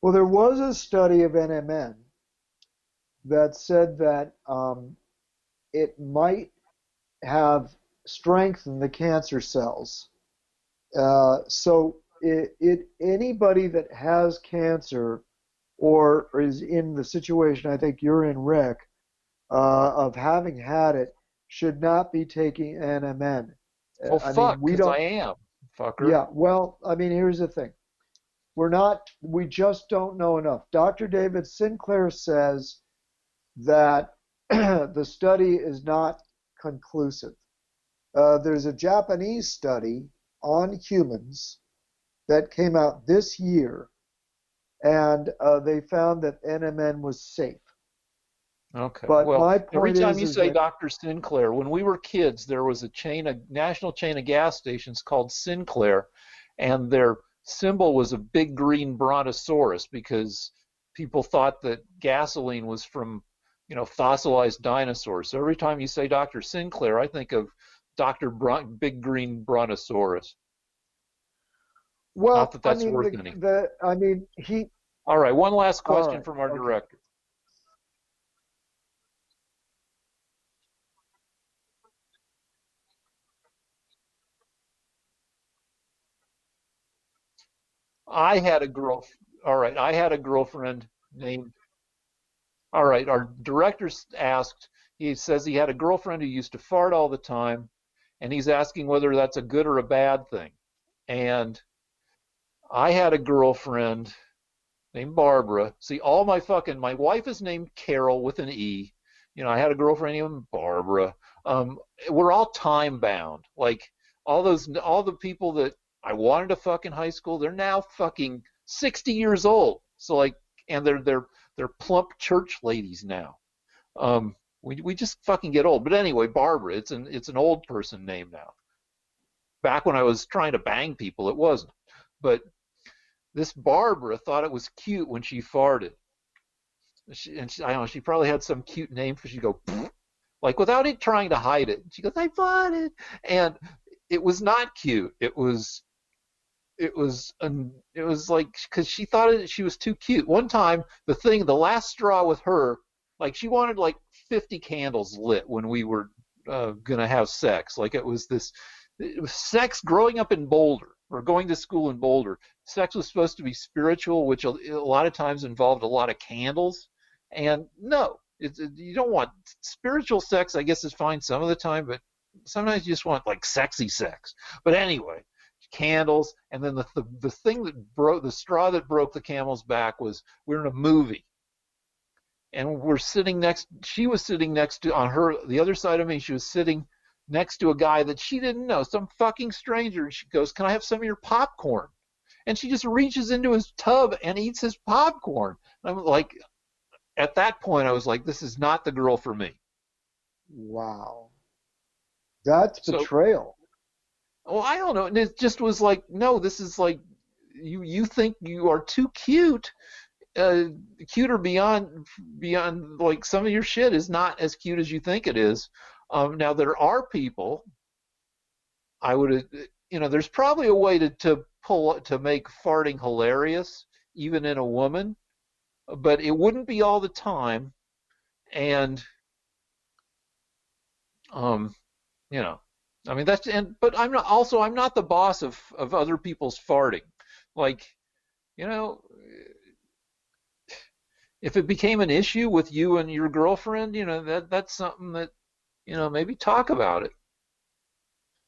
well, there was a study of NMN that said that it might have strengthened the cancer cells. So anybody that has cancer or is in the situation I think you're in, Rick, of having had it, should not be taking NMN. Well, I mean, fuck, we because I don't. am, fucker. Yeah, well, I mean, here's the thing. We just don't know enough. Dr. David Sinclair says that the study is not conclusive. There's a Japanese study on humans that came out this year, and they found that NMN was safe. Okay. But Well, my every point time is, you is say that Dr. Sinclair, when we were kids, there was a national chain of gas stations called Sinclair, and their symbol was a big green brontosaurus because people thought that gasoline was from, fossilized dinosaurs. So every time you say Dr. Sinclair, I think of Big Green Brontosaurus. Not well, that I that's mean worth anything. I mean he. All right, one last All question right, from our okay. director. I had a girl. All right, I had a girlfriend named. All right, our director asked. He says he had a girlfriend who used to fart all the time, and he's asking whether that's a good or a bad thing. And I had a girlfriend named Barbara. See, my wife is named Carol with an E. I had a girlfriend named Barbara. Um, we're all time bound. Like all the people that I wanted to fuck in high school, they're now fucking 60 years old. So like, and they're plump church ladies now. We just fucking get old. But anyway, Barbara, it's an old person name now. Back when I was trying to bang people, it wasn't. But this Barbara thought it was cute when she farted. I don't know, she probably had some cute name for she'd go, like without it trying to hide it. She goes, I farted. And it was not cute. It was like, because she thought she was too cute. One time, the last straw with her, like she wanted like 50 candles lit when we were gonna have sex. Like it was sex growing up in Boulder or going to school in Boulder. Sex was supposed to be spiritual, which a lot of times involved a lot of candles. And no, you don't want spiritual sex. I guess is fine some of the time, but sometimes you just want like sexy sex. But anyway, candles, and then the thing that broke the straw that broke the camel's back was we're in a movie, and she was sitting next to on her the other side of me. She was sitting next to a guy that she didn't know, some fucking stranger, and she goes, can I have some of your popcorn? And she just reaches into his tub and eats his popcorn. And I'm like, at that point I was like, this is not the girl for me. Wow, that's So, betrayal. well, I don't know, and it just was like, no, this is like, you think you are too cute, uh, cuter beyond like some of your shit is not as cute as you think it is. Now there are people I would, there's probably a way to make farting hilarious even in a woman, but it wouldn't be all the time. And um, you know, I mean but I'm not the boss of other people's farting. Like, you know, if it became an issue with you and your girlfriend, that's something that, maybe talk about it.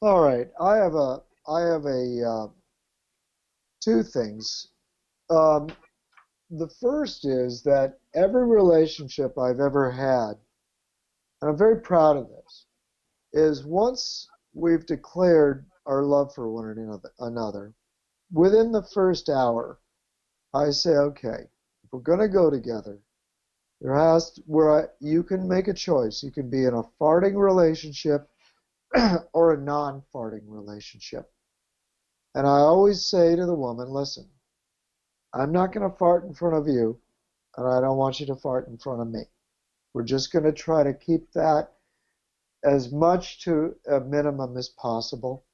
All right, I have a two things. Um, the first is that every relationship I've ever had, and I'm very proud of this, is once we've declared our love for one another, within the first hour, I say, okay, if we're going to go together, you can make a choice. You can be in a farting relationship or a non-farting relationship. And I always say to the woman, listen, I'm not going to fart in front of you, and I don't want you to fart in front of me. We're just going to try to keep that as much to a minimum as possible.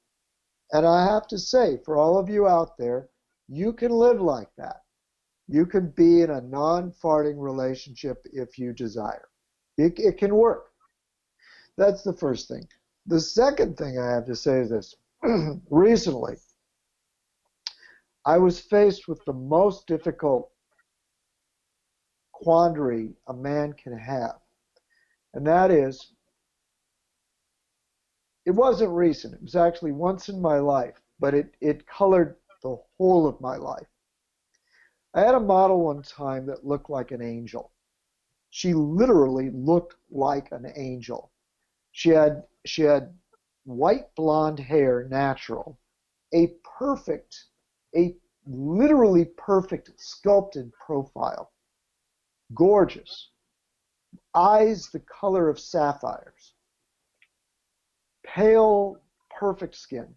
And I have to say, for all of you out there, you can live like that. You can be in a non-farting relationship if you desire. It can work. That's the first thing. The second thing I have to say is this. Recently, I was faced with the most difficult quandary a man can have. And that is, it wasn't recent. It was actually once in my life, but it colored the whole of my life. I had a model one time that looked like an angel. She literally looked like an angel. She had white blonde hair, natural, a perfect, a literally perfect sculpted profile, gorgeous, eyes the color of sapphires, pale, perfect skin.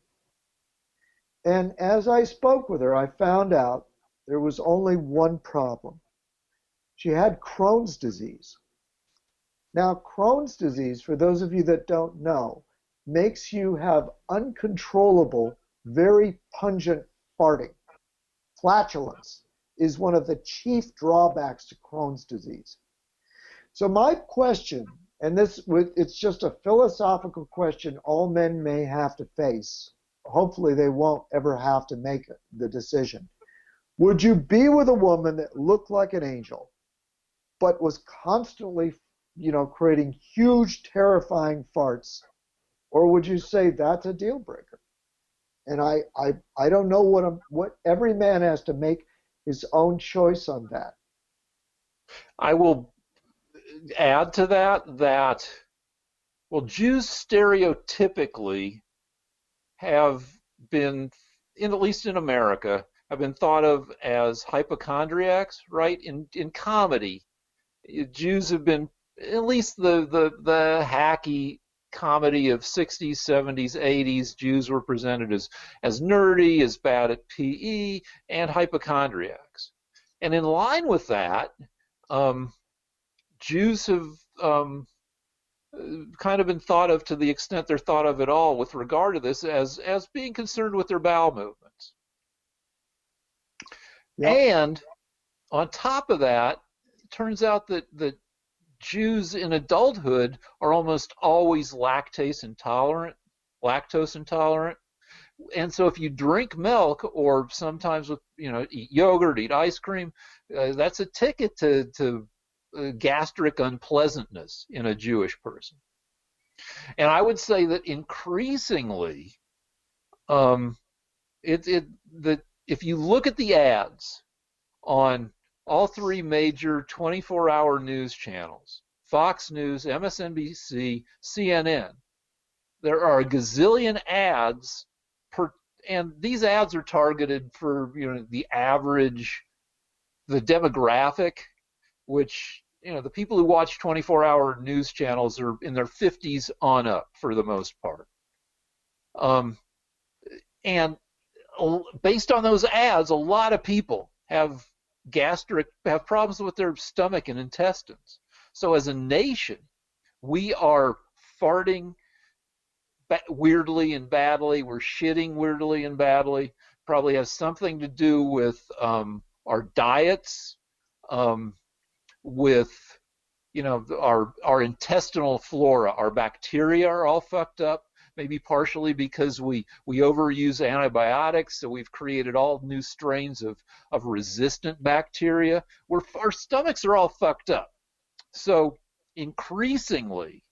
And as I spoke with her, I found out there was only one problem. She had Crohn's disease. Now, Crohn's disease, for those of you that don't know, makes you have uncontrollable, very pungent farting. Flatulence is one of the chief drawbacks to Crohn's disease. So my question, and it's just a philosophical question all men may have to face. Hopefully they won't ever have to make the decision. Would you be with a woman that looked like an angel, but was constantly, creating huge, terrifying farts, or would you say that's a deal breaker? And I don't know what every man has to make his own choice on that. I will add to that, well, Jews stereotypically have been, at least in America, have been thought of as hypochondriacs, right? In comedy, Jews have been, at least the hacky comedy of 60s, 70s, 80s, Jews were presented as nerdy, as bad at PE, and hypochondriacs. And in line with that, um, Jews have kind of been thought of, to the extent they're thought of at all with regard to this, as being concerned with their bowel movements. Yep. And on top of that, it turns out that Jews in adulthood are almost always lactose intolerant. And so if you drink milk, or sometimes eat yogurt, eat ice cream, that's a ticket to gastric unpleasantness in a Jewish person. And I would say that increasingly, um, that if you look at the ads on all three major 24-hour news channels, Fox News, MSNBC, CNN, there are a gazillion ads per, and these ads are targeted for the average, the demographic, which the people who watch 24-hour news channels are in their 50s on up for the most part. And based on those ads, a lot of people have problems with their stomach and intestines. So as a nation, we are farting weirdly and badly. We're shitting weirdly and badly. Probably has something to do with our diets, with our intestinal flora. Our bacteria are all fucked up. maybe partially because we overuse antibiotics, so we've created all new strains of resistant bacteria. Our stomachs are all fucked up. So increasingly,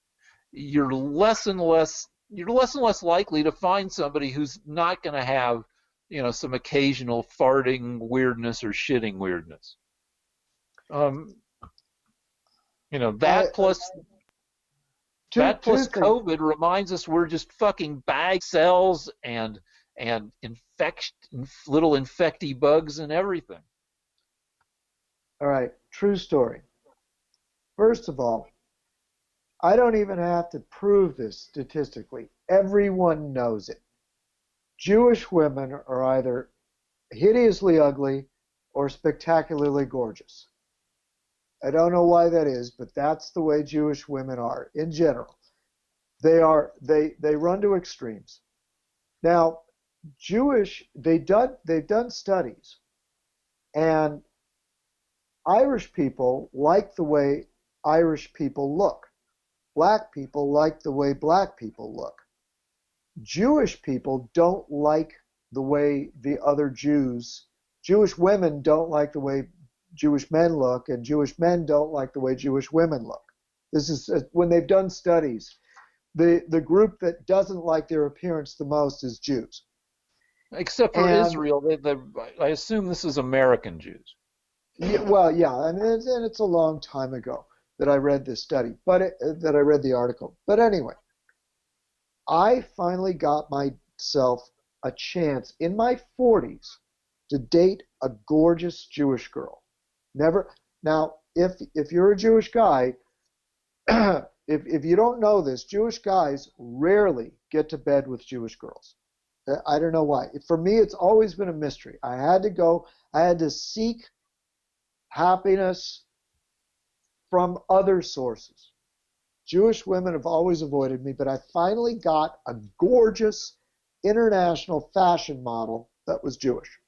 you're less and less likely to find somebody who's not going to have, some occasional farting weirdness or shitting weirdness. Um, I that plus two things. COVID reminds us we're just fucking bag cells and little infecty bugs and everything. All right, true story. First of all, I don't even have to prove this statistically. Everyone knows it. Jewish women are either hideously ugly or spectacularly gorgeous. I don't know why that is, but that's the way Jewish women are in general. They run to extremes. Now, they've done studies, and Irish people like the way Irish people look. Black people like the way black people look. Jewish people don't like the way the other Jewish women don't like the way Jewish men look, and Jewish men don't like the way Jewish women look. This is when they've done studies. The group that doesn't like their appearance the most is Jews. Except for And Israel, I assume this is American Jews. well, yeah, and it's a long time ago that I read this study, that I read the article. But anyway, I finally got myself a chance in my 40s to date a gorgeous Jewish girl. Never. Now, if you're a Jewish guy, if you don't know this, Jewish guys rarely get to bed with Jewish girls. I don't know why. For me, it's always been a mystery. I had to seek happiness from other sources. Jewish women have always avoided me, but I finally got a gorgeous international fashion model that was Jewish.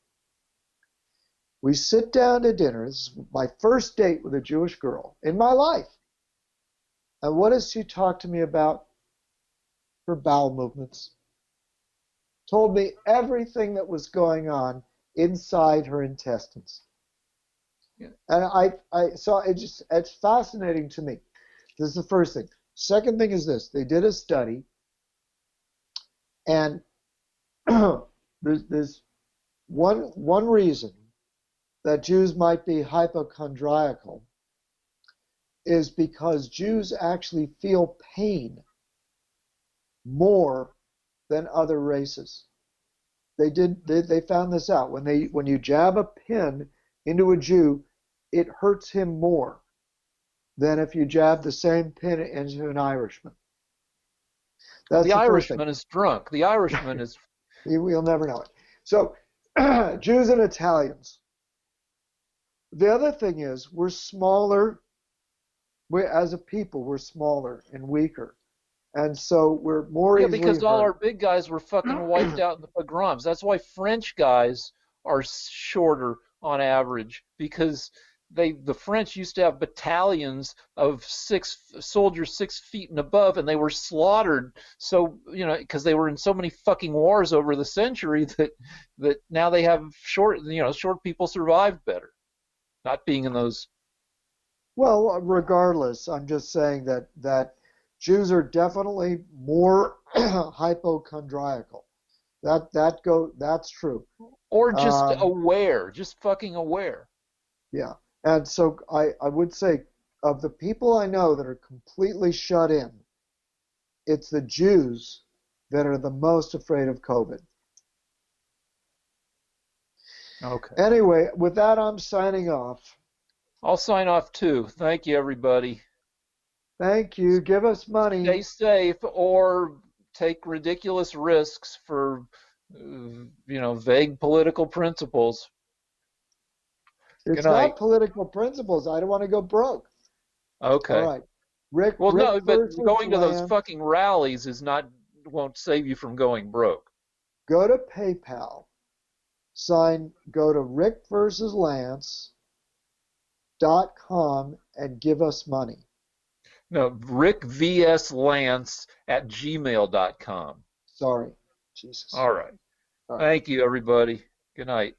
We sit down to dinner. This is my first date with a Jewish girl in my life. And what does she talk to me about? Her bowel movements. Told me everything that was going on inside her intestines. Yeah. And so it's fascinating to me. This is the first thing. Second thing is this. They did a study, and there's one reason that Jews might be hypochondriacal is because Jews actually feel pain more than other races. They found this out. When you jab a pin into a Jew, it hurts him more than if you jab the same pin into an Irishman. That's The the first thing. Irishman is drunk. The Irishman is. We'll never know it. So, Jews and Italians. The other thing is we're smaller. As a people, we're smaller and weaker. And so we're more Yeah, easily because all our hurt. big guys were fucking wiped out in the pogroms. That's why French guys are shorter on average, because the French used to have battalions of soldiers 6 feet and above, and they were slaughtered. So because they were in so many fucking wars over the century that now they have short people survive better, not being in those. Well, regardless, I'm just saying that Jews are definitely more hypochondriacal. That's true. Or just Um, aware, just fucking aware. yeah. And so I would say of the people I know that are completely shut in, it's the Jews that are the most afraid of COVID. Okay. Anyway, with that, I'm signing off. I'll sign off too. Thank you, everybody. Thank you. Give us Stay money. safe or take ridiculous risks for, vague political principles. Good It's not night. political principles. I don't want to go broke. All Okay. right. Rick Well, Rick no, but versus going to those Lance. fucking rallies won't save you from going broke. Go to PayPal. Go to rickversuslance.com and give us money. No, rickvslance@gmail.com. Sorry. Jesus. All right. All right. Thank you, everybody. Good night.